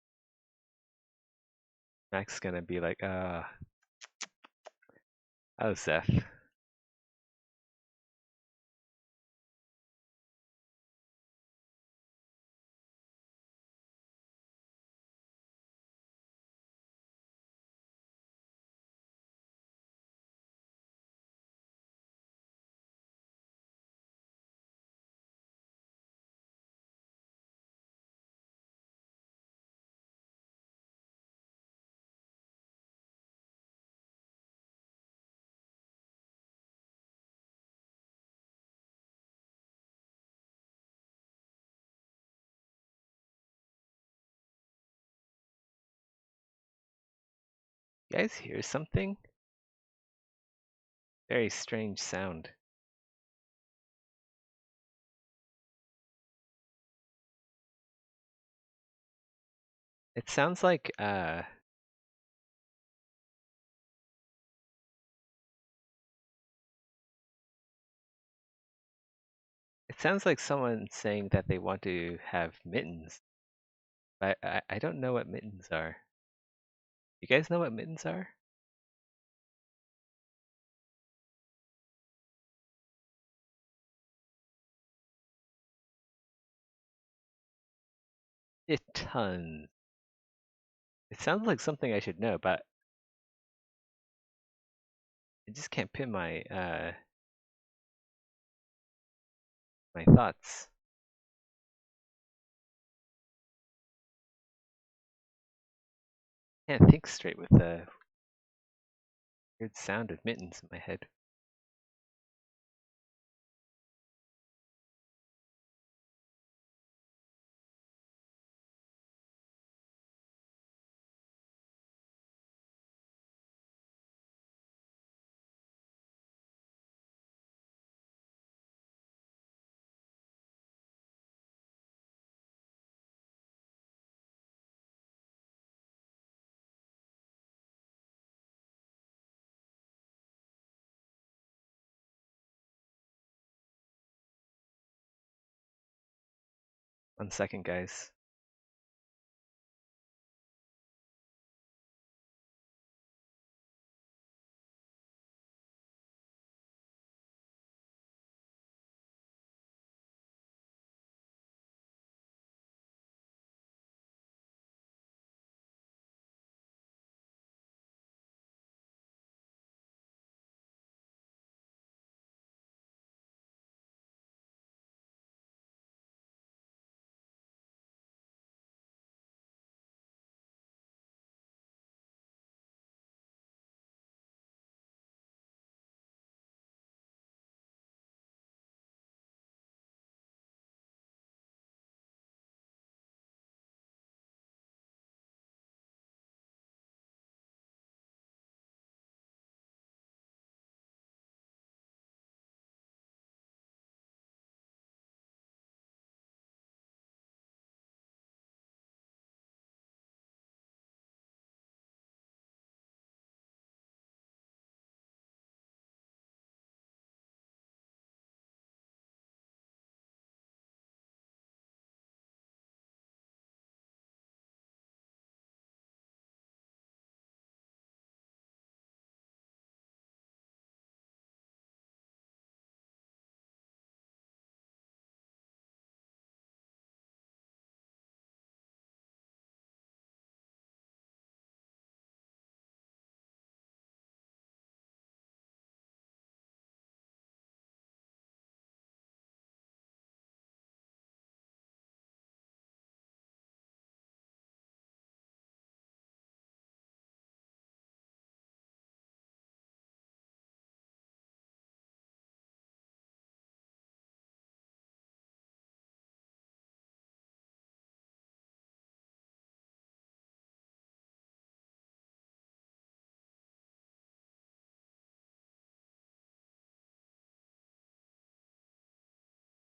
Mac's gonna be like, oh, Seth. You guys hear something? Very strange sound. It sounds like someone saying that they want to have mittens. But I don't know what mittens are. You guys know what mittens are? It tons. It sounds like something I should know, but I just can't pin my thoughts. Can't think straight with the weird sound of mittens in my head. One second, guys.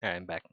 Alright, I'm back.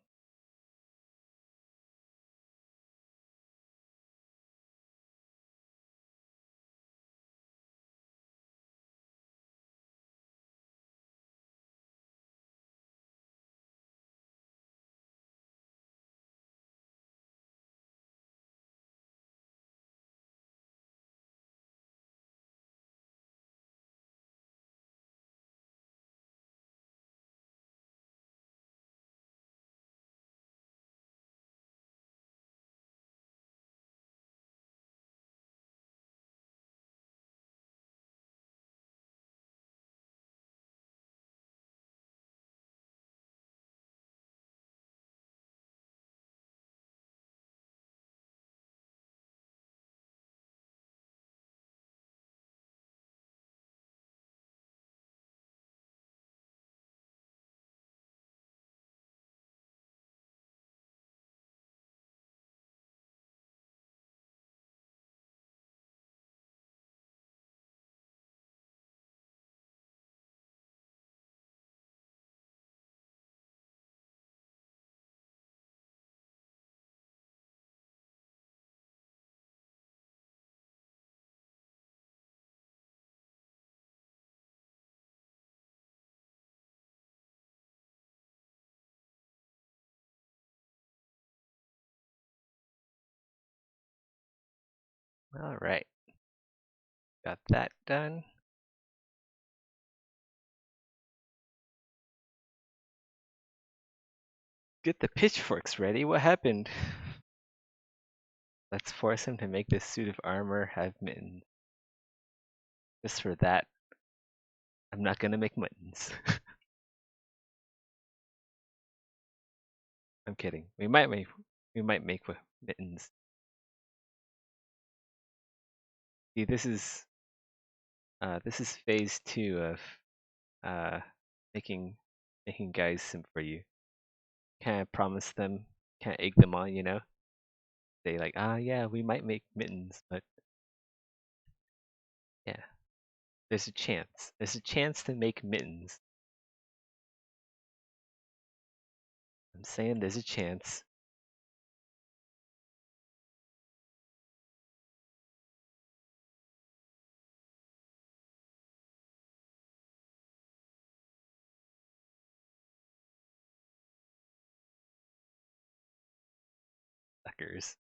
Alright, got that done. Get the pitchforks ready. What happened? Let's force him to make this suit of armor have mittens. Just for that, I'm not gonna make mittens. I'm kidding. We might make mittens. See, this is phase 2 of uh making guys simp for you. Can't promise them, can't egg them on, you know? Say like, yeah, we might make mittens, but yeah, there's a chance. There's a chance to make mittens. I'm saying there's a chance. Suckers.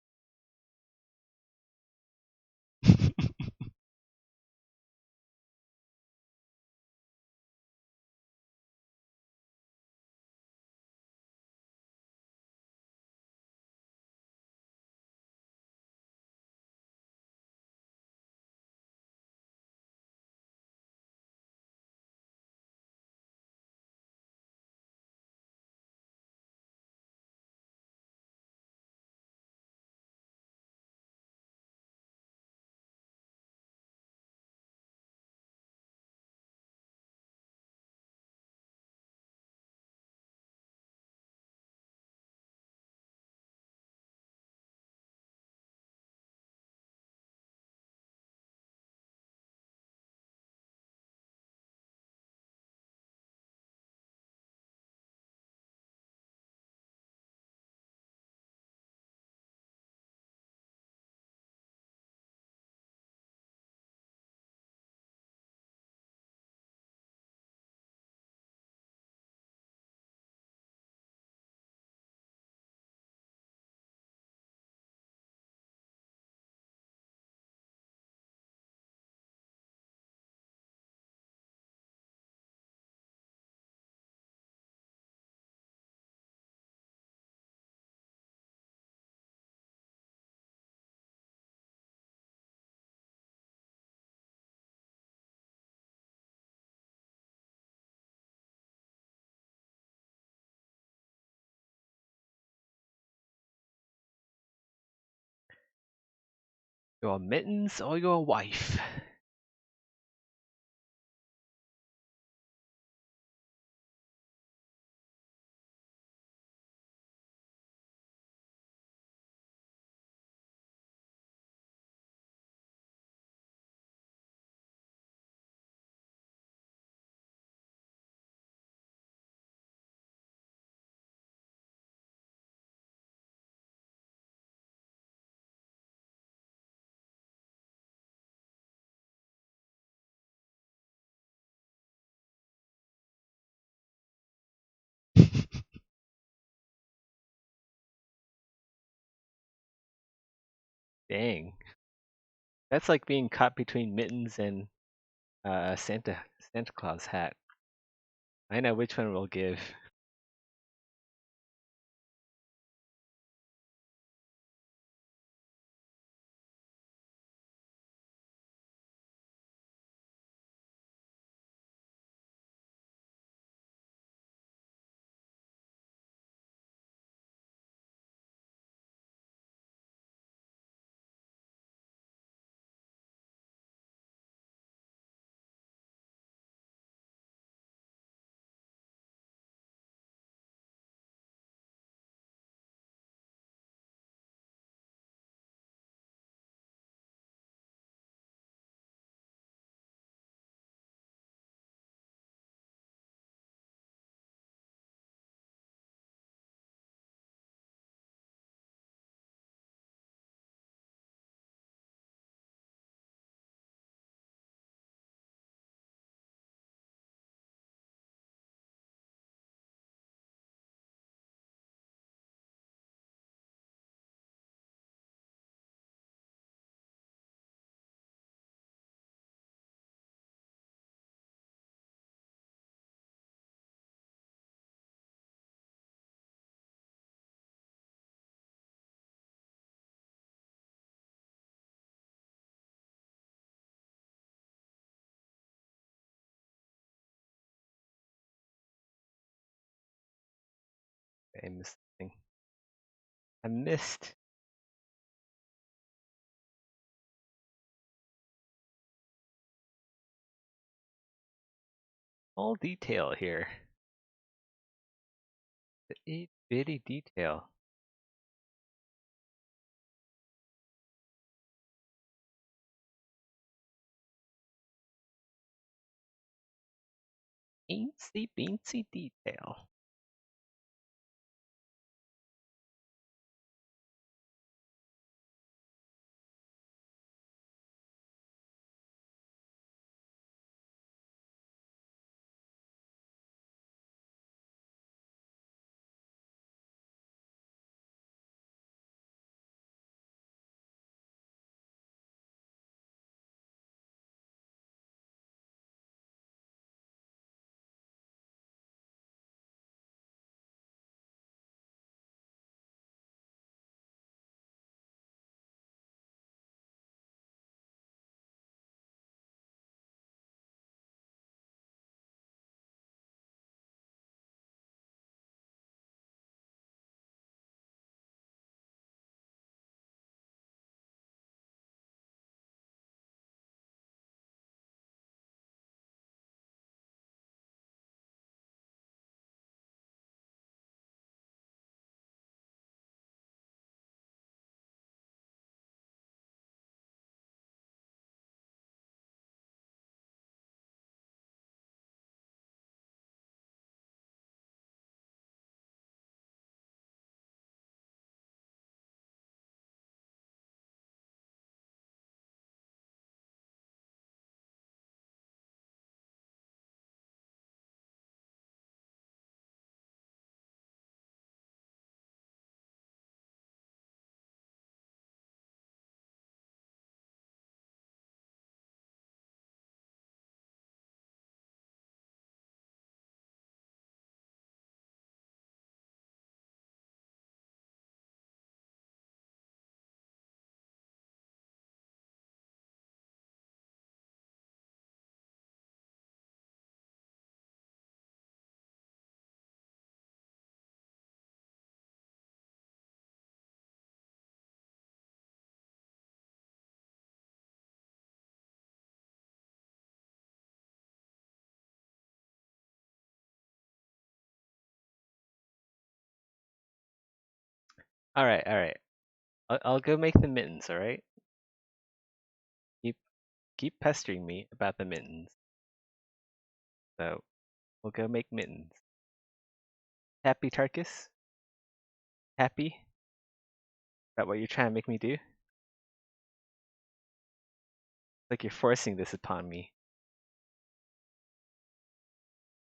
You want mittens or your wife? Dang. That's like being caught between mittens and a Santa Claus hat. I know which one we'll give. I missed something. I missed all detail here. The itty bitty detail. Teensy beensy detail. Alright, alright. I'll go make the mittens, alright? Keep keep pestering me about the mittens. So we'll go make mittens. Happy Tarkus? Happy? About what you're trying to make me do? Like you're forcing this upon me.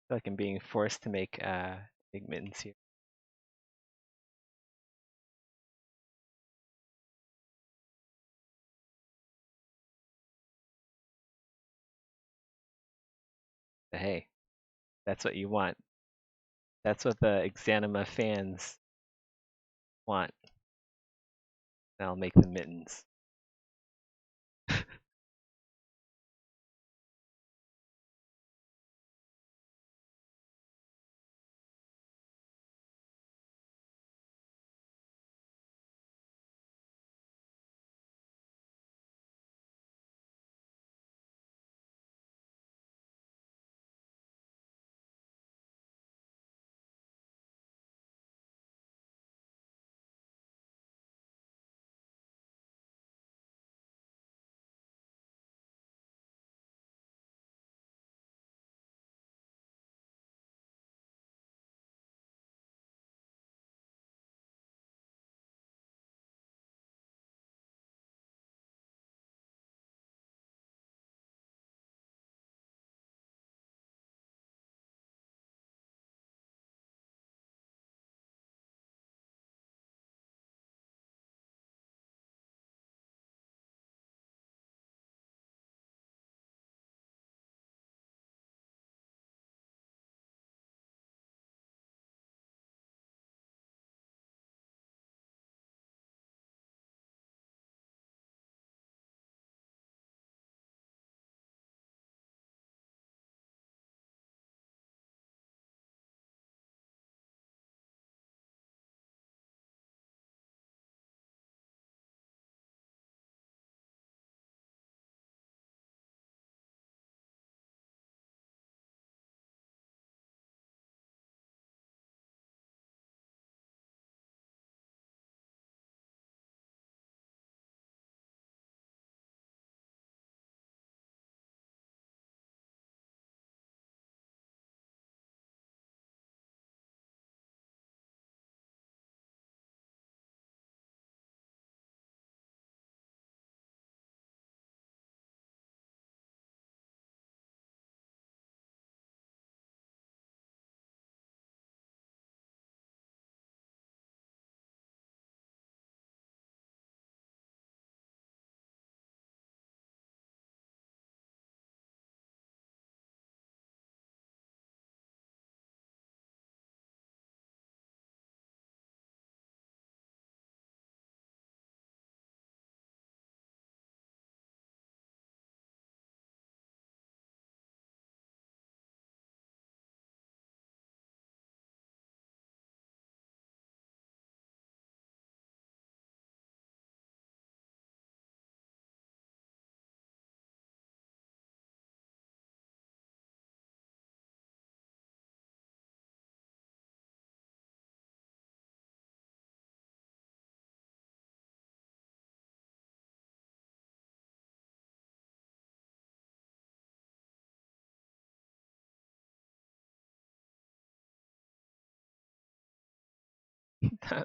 I feel like I'm being forced to make mittens here. But hey, that's what you want. That's what the Exanima fans want. I'll make the mittens.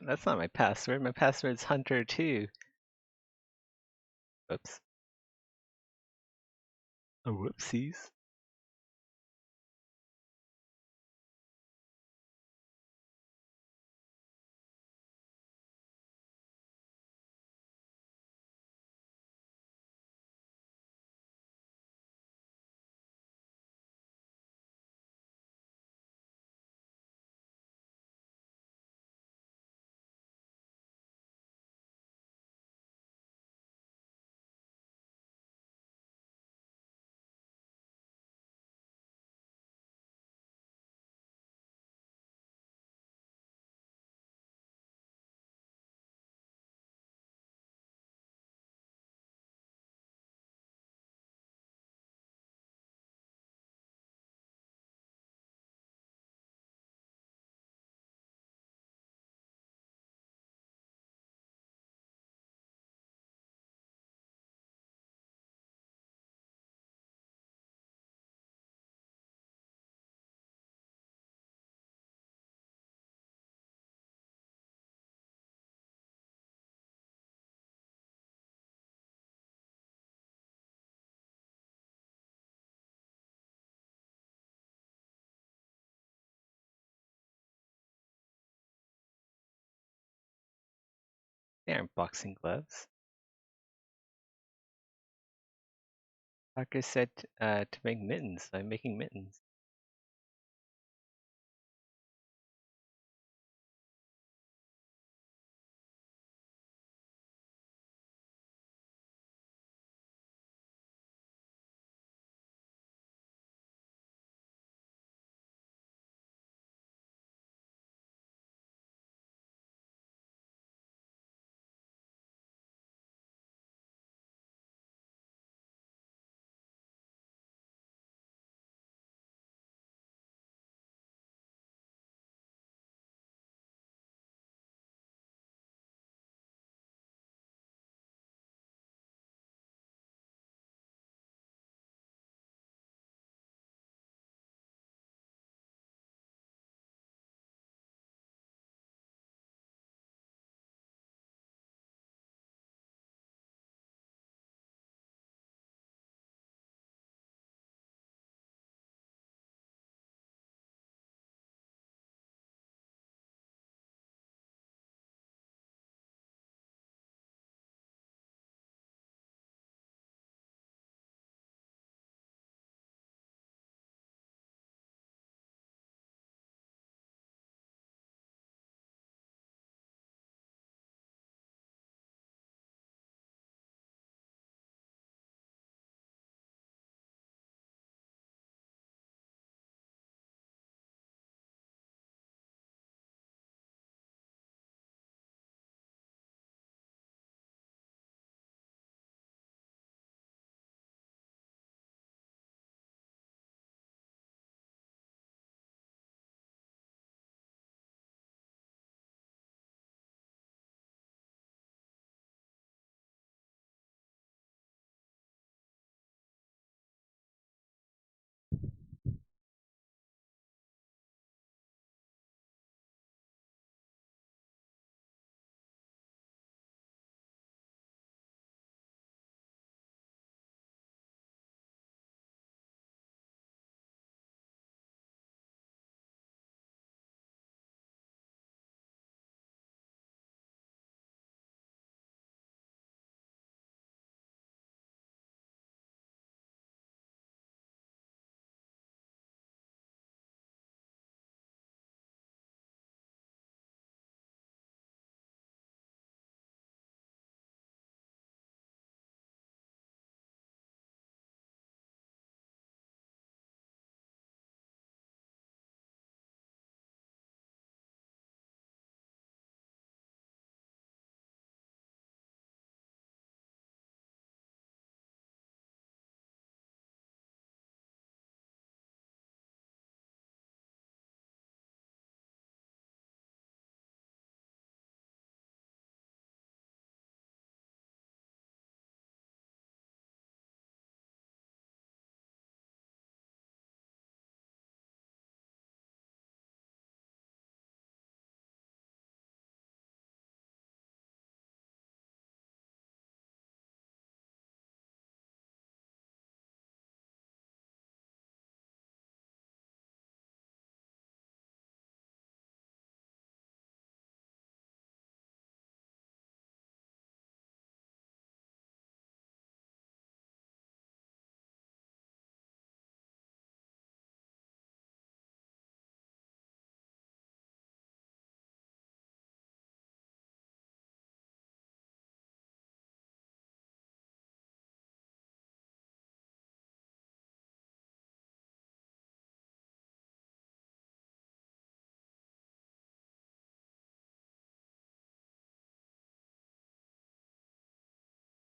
That's not my password. My password's Hunter2. Whoops. Oh, whoopsies. They aren't boxing gloves. Parker said to make mittens. I'm making mittens.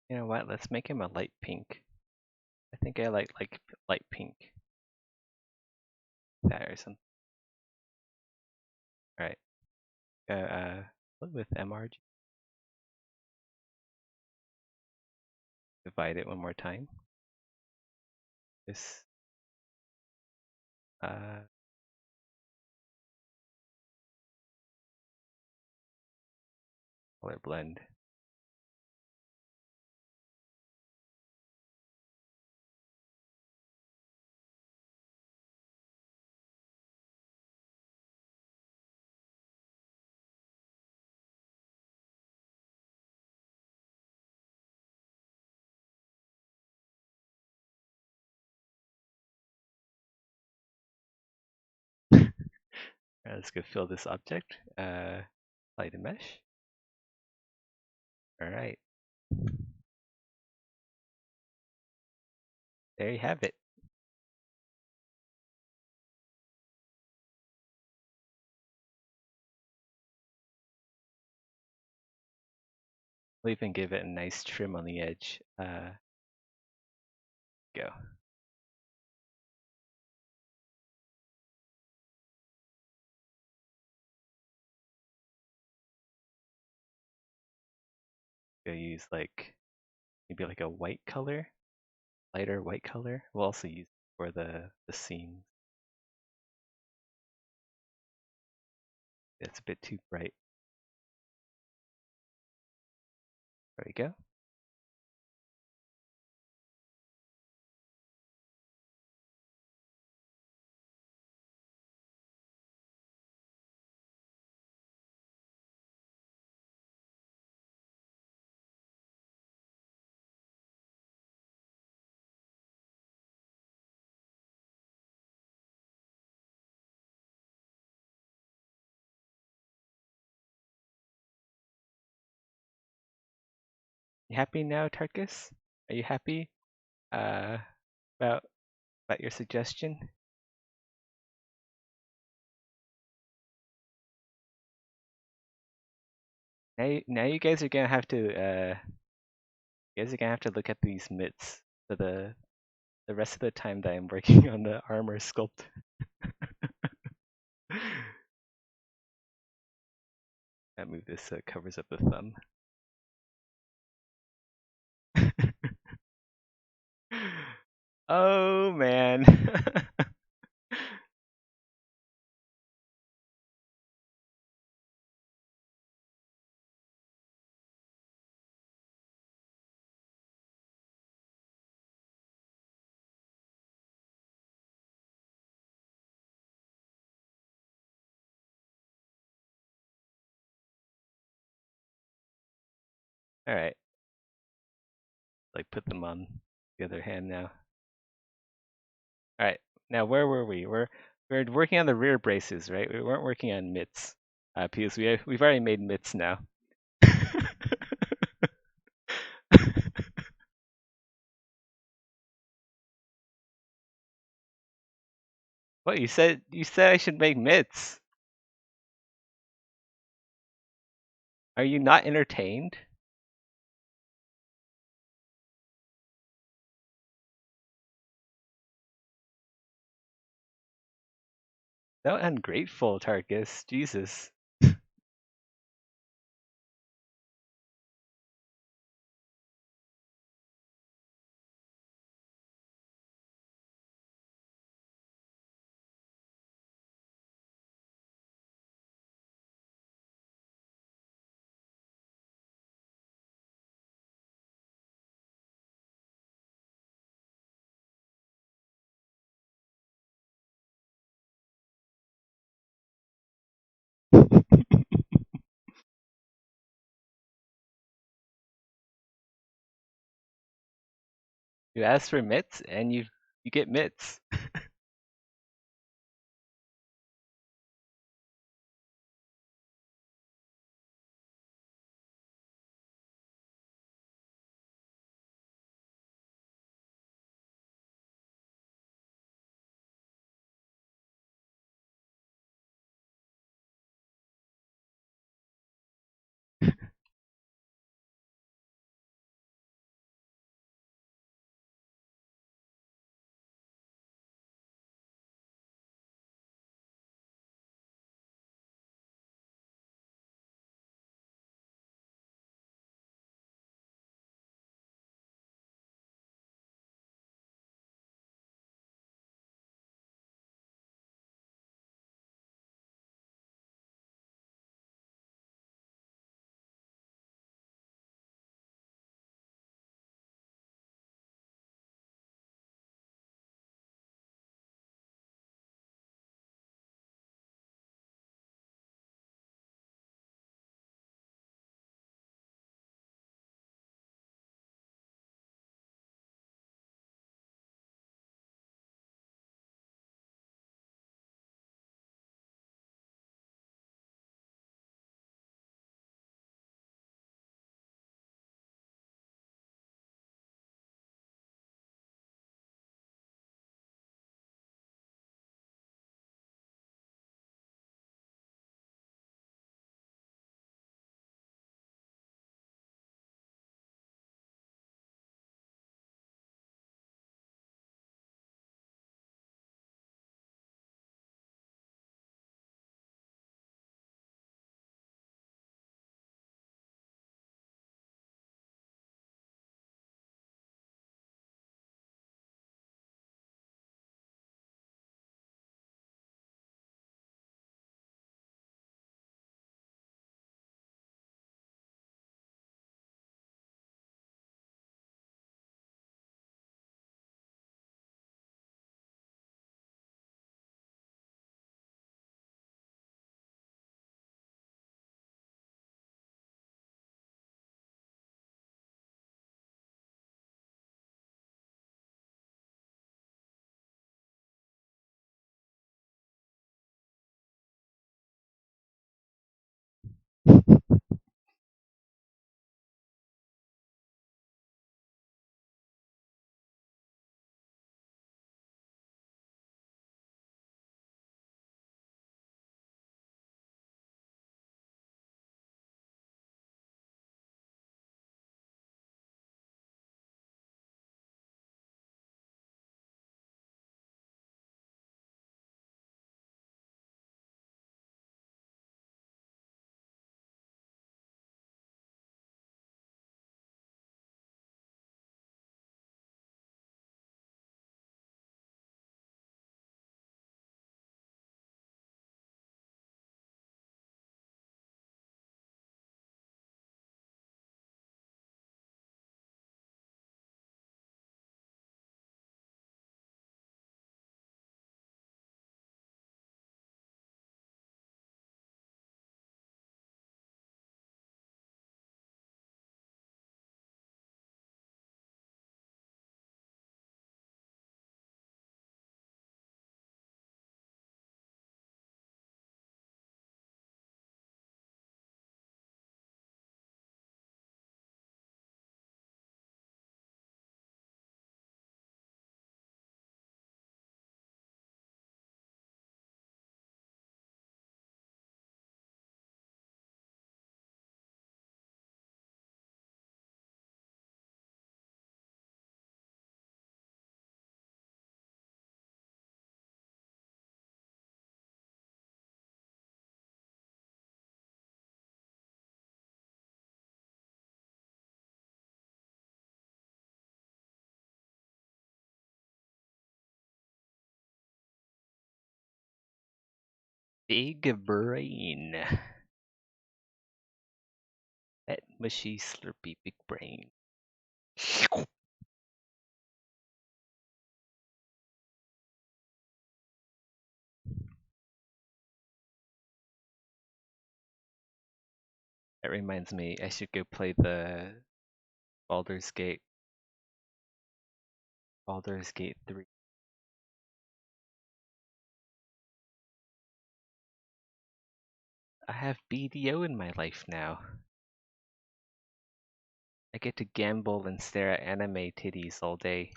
You know what? Let's make him a light pink. I think I like light pink. That or something. All right. What with MRG? Divide it one more time. This color blend. Let's go fill this object. Apply to mesh. All right. There you have it. We'll even give it a nice trim on the edge. Go. Go use like maybe like a white color, lighter white color. We'll also use it for the seams. It's a bit too bright. There we go. You happy now, Tarkus? Are you happy about your suggestion? Now you guys are gonna have to look at these mitts for the rest of the time that I'm working on the armor sculpt. I move this so it covers up the thumb. Oh man. All right. Like put them on the other hand now. All right. Now where were we? We're working on the rear braces, right? We weren't working on mitts because we've already made mitts now. What you said I should make mitts. Are you not entertained? So ungrateful, Tarkus. Jesus. You ask for mitts and you get mitts. Big brain. That mushy, slurpy big brain. That reminds me, I should go play the Baldur's Gate. Baldur's Gate 3. I have BDO in my life now. I get to gamble and stare at anime titties all day.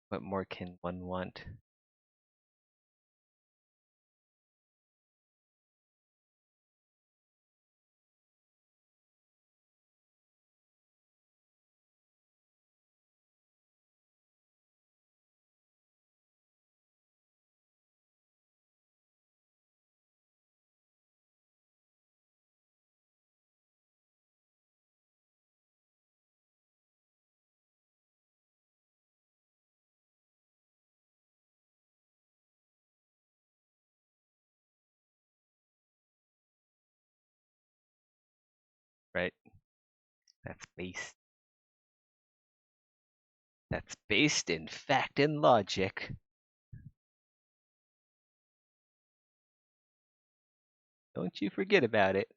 What more can one want? Right? That's based. That's based in fact and logic. Don't you forget about it.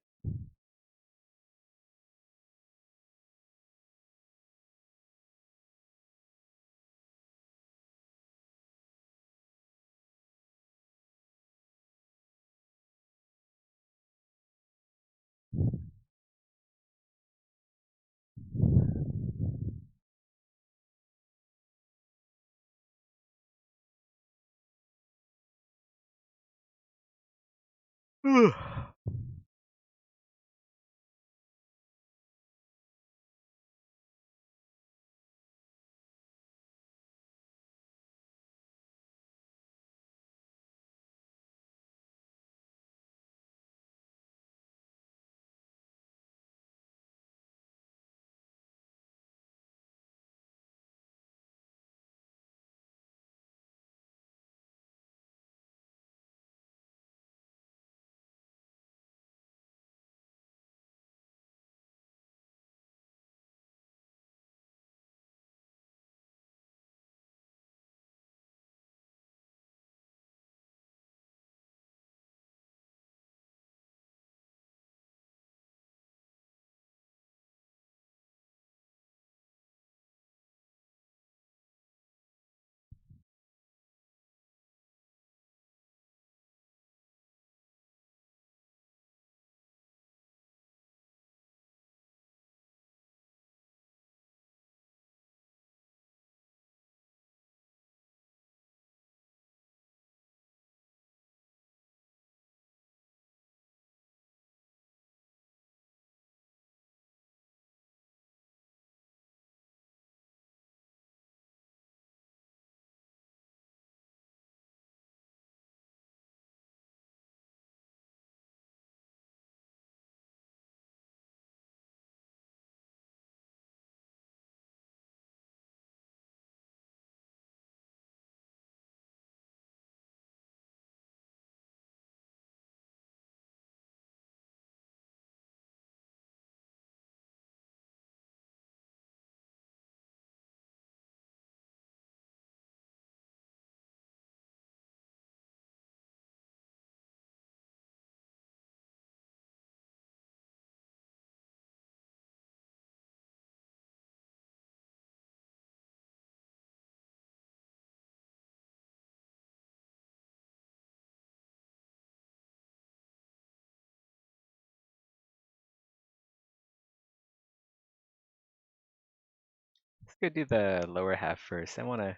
Let's go do the lower half first. I want to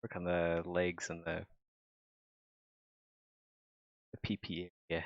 work on the legs and the PP area.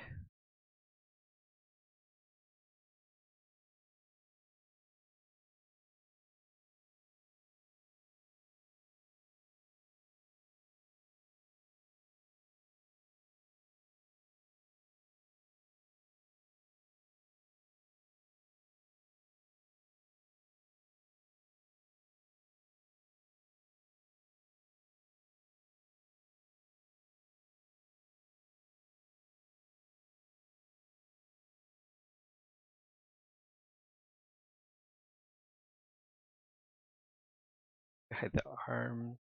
hide the arm.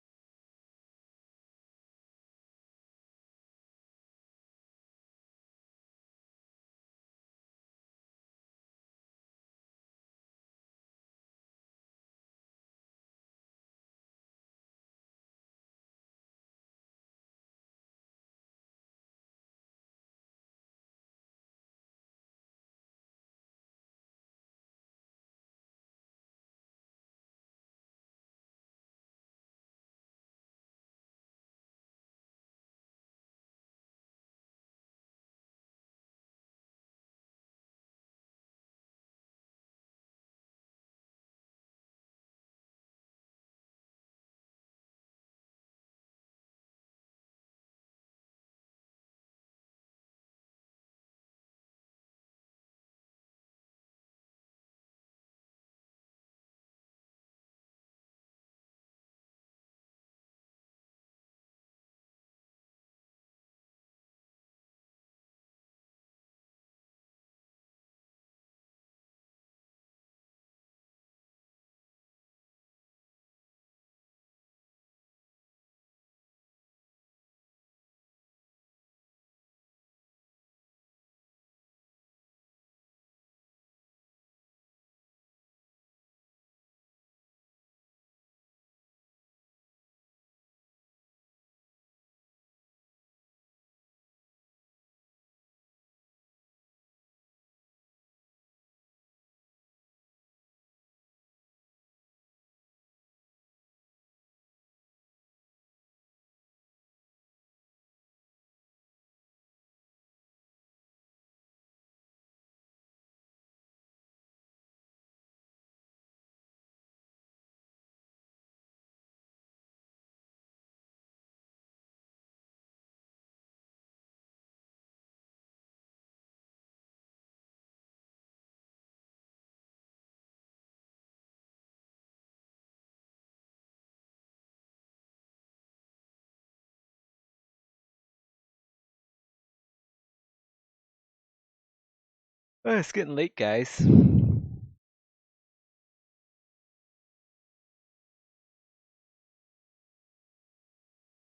Oh, it's getting late, guys.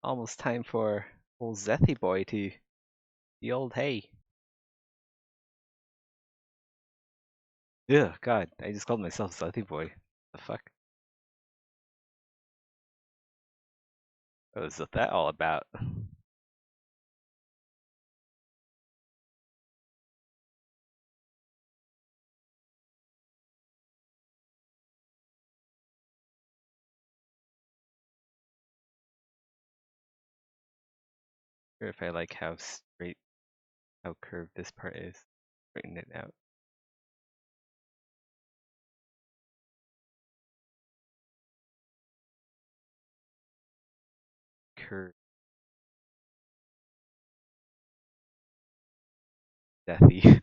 Almost time for old Zethy boy to the old hay. Ugh, God, I just called myself Zethy boy. The fuck? What was that all about? Or if I like how straight, how curved this part is, straighten it out. Curve, Zethy.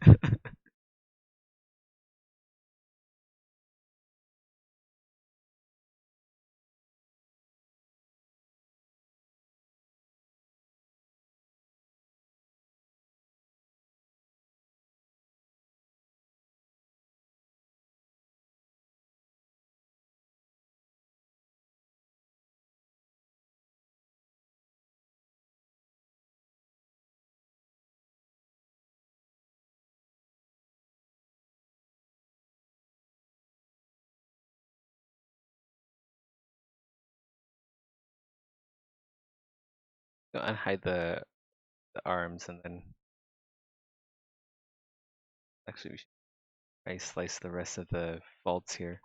Go unhide the arms and then actually we should try slice the rest of the faults here.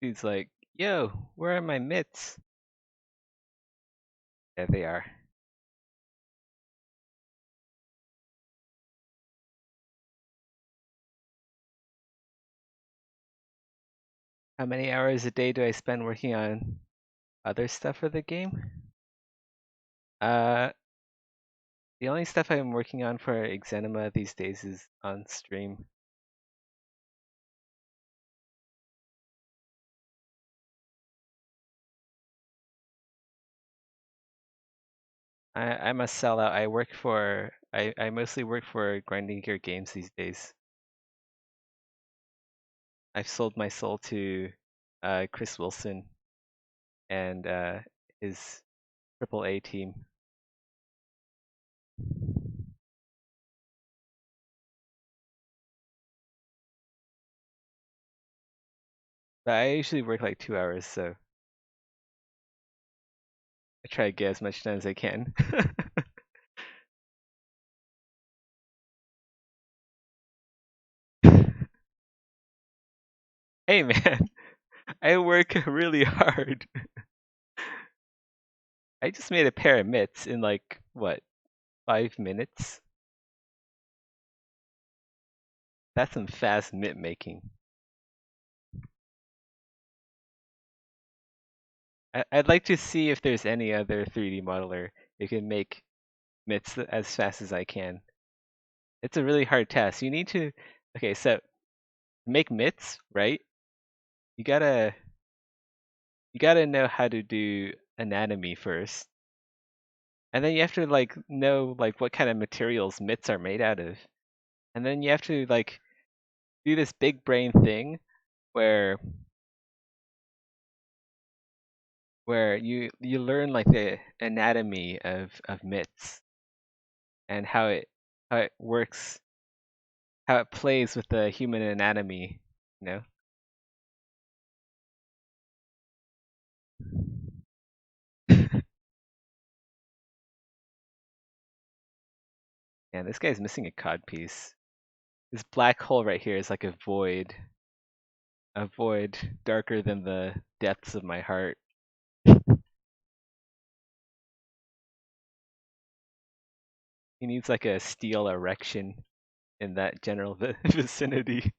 He's like, yo, where are my mitts? There they are. How many hours a day do I spend working on other stuff for the game? Uh, the only stuff I'm working on for Exanima these days is on stream. I'm a sellout. I mostly work for Grinding Gear Games these days. I've sold my soul to Chris Wilson and his AAA team. But I usually work like 2 hours, so I try to get as much done as I can. Hey man, I work really hard. I just made a pair of mitts in like, what, 5 minutes? That's some fast mitt making. I'd like to see if there's any other 3D modeler who can make mitts as fast as I can. It's a really hard task. You need to, okay, so make mitts, right? You gotta you gotta know how to do anatomy first. And then you have to like know like what kind of materials mitts are made out of. And then you have to like do this big brain thing where you learn like the anatomy of mitts and how it works, how it plays with the human anatomy, you know? And this guy's missing a cod piece. This black hole right here is like a void darker than the depths of my heart. He needs like a steel erection in that general vicinity.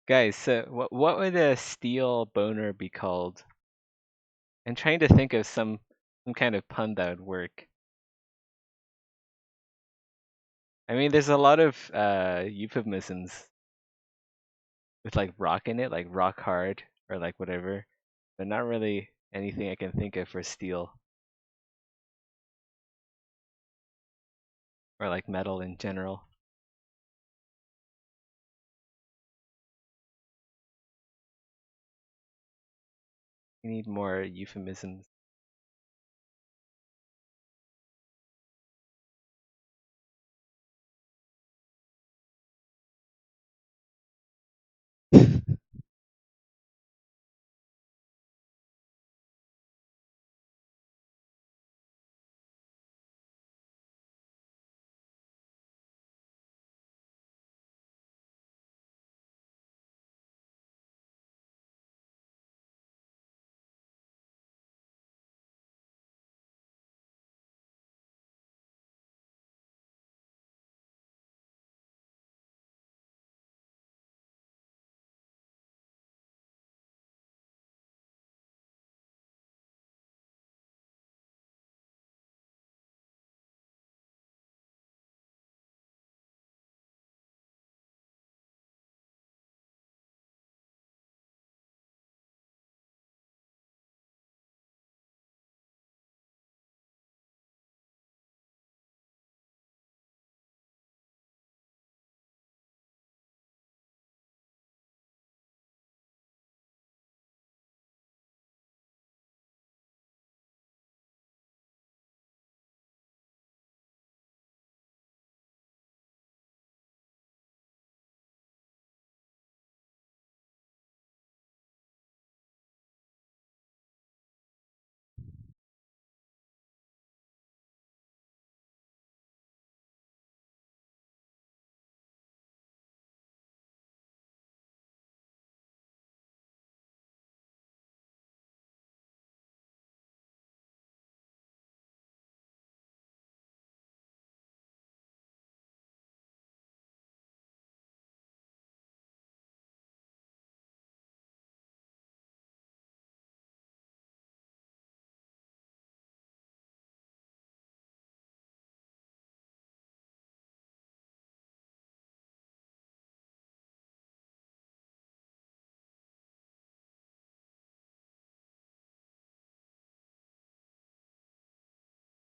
Guys, so what would a steel boner be called? I'm trying to think of some kind of pun that would work. I mean, there's a lot of euphemisms with like rock in it, like rock hard or like whatever, but not really anything I can think of for steel or like metal in general. You need more euphemisms.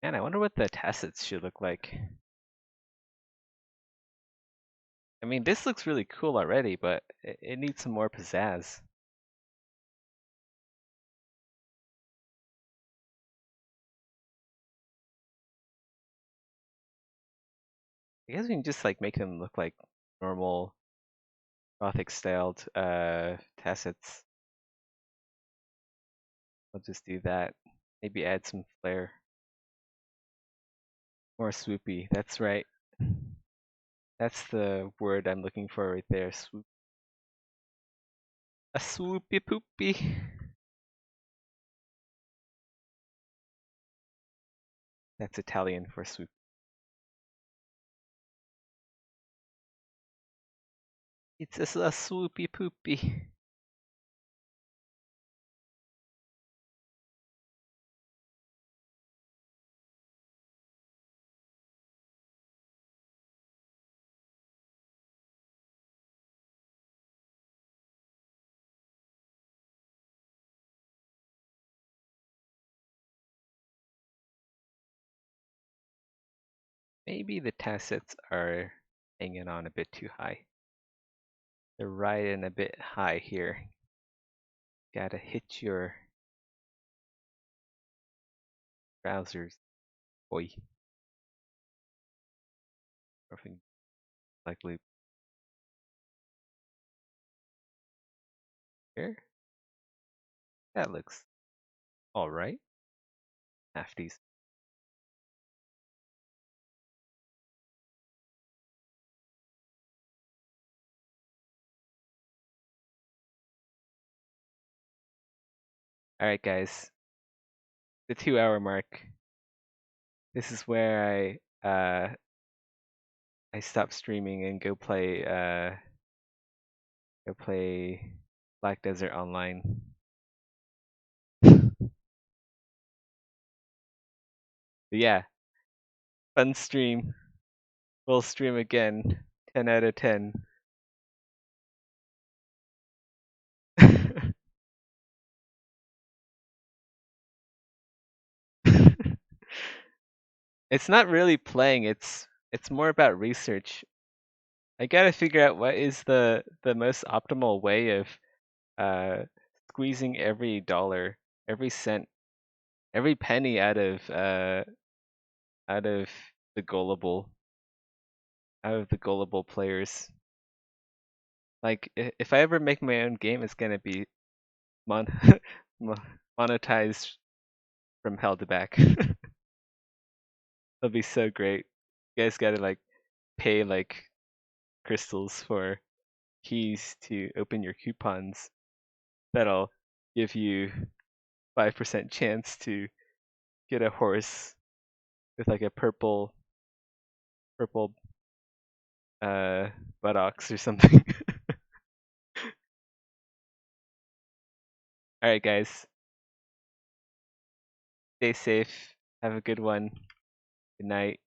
Man, I wonder what the tassets should look like. I mean, this looks really cool already, but it needs some more pizzazz. I guess we can just like make them look like normal Gothic styled tassets. I'll just do that. Maybe add some flair. More swoopy. That's right. That's the word I'm looking for right there. Swoop. A swoopy poopy. That's Italian for swoop. It's a swoopy poopy. Maybe the tassets are hanging on a bit too high. They're riding a bit high here. Gotta hit your trousers, boy. Roughing likely here. That looks alright. Half decent. Alright guys, the 2 hour mark. This is where I stop streaming and go play Black Desert Online. But yeah, fun stream. We'll stream again. 10 out of 10. It's not really playing, it's more about research. I gotta figure out what is the most optimal way of uh, squeezing every dollar, every cent, every penny out of the gullible players. Like if I ever make my own game, it's gonna be mon monetized from hell to back. That'll be so great. You guys gotta like pay like crystals for keys to open your coupons. That'll give you 5% chance to get a horse with like a purple buttocks or something. All right, guys. Stay safe. Have a good one. Good night.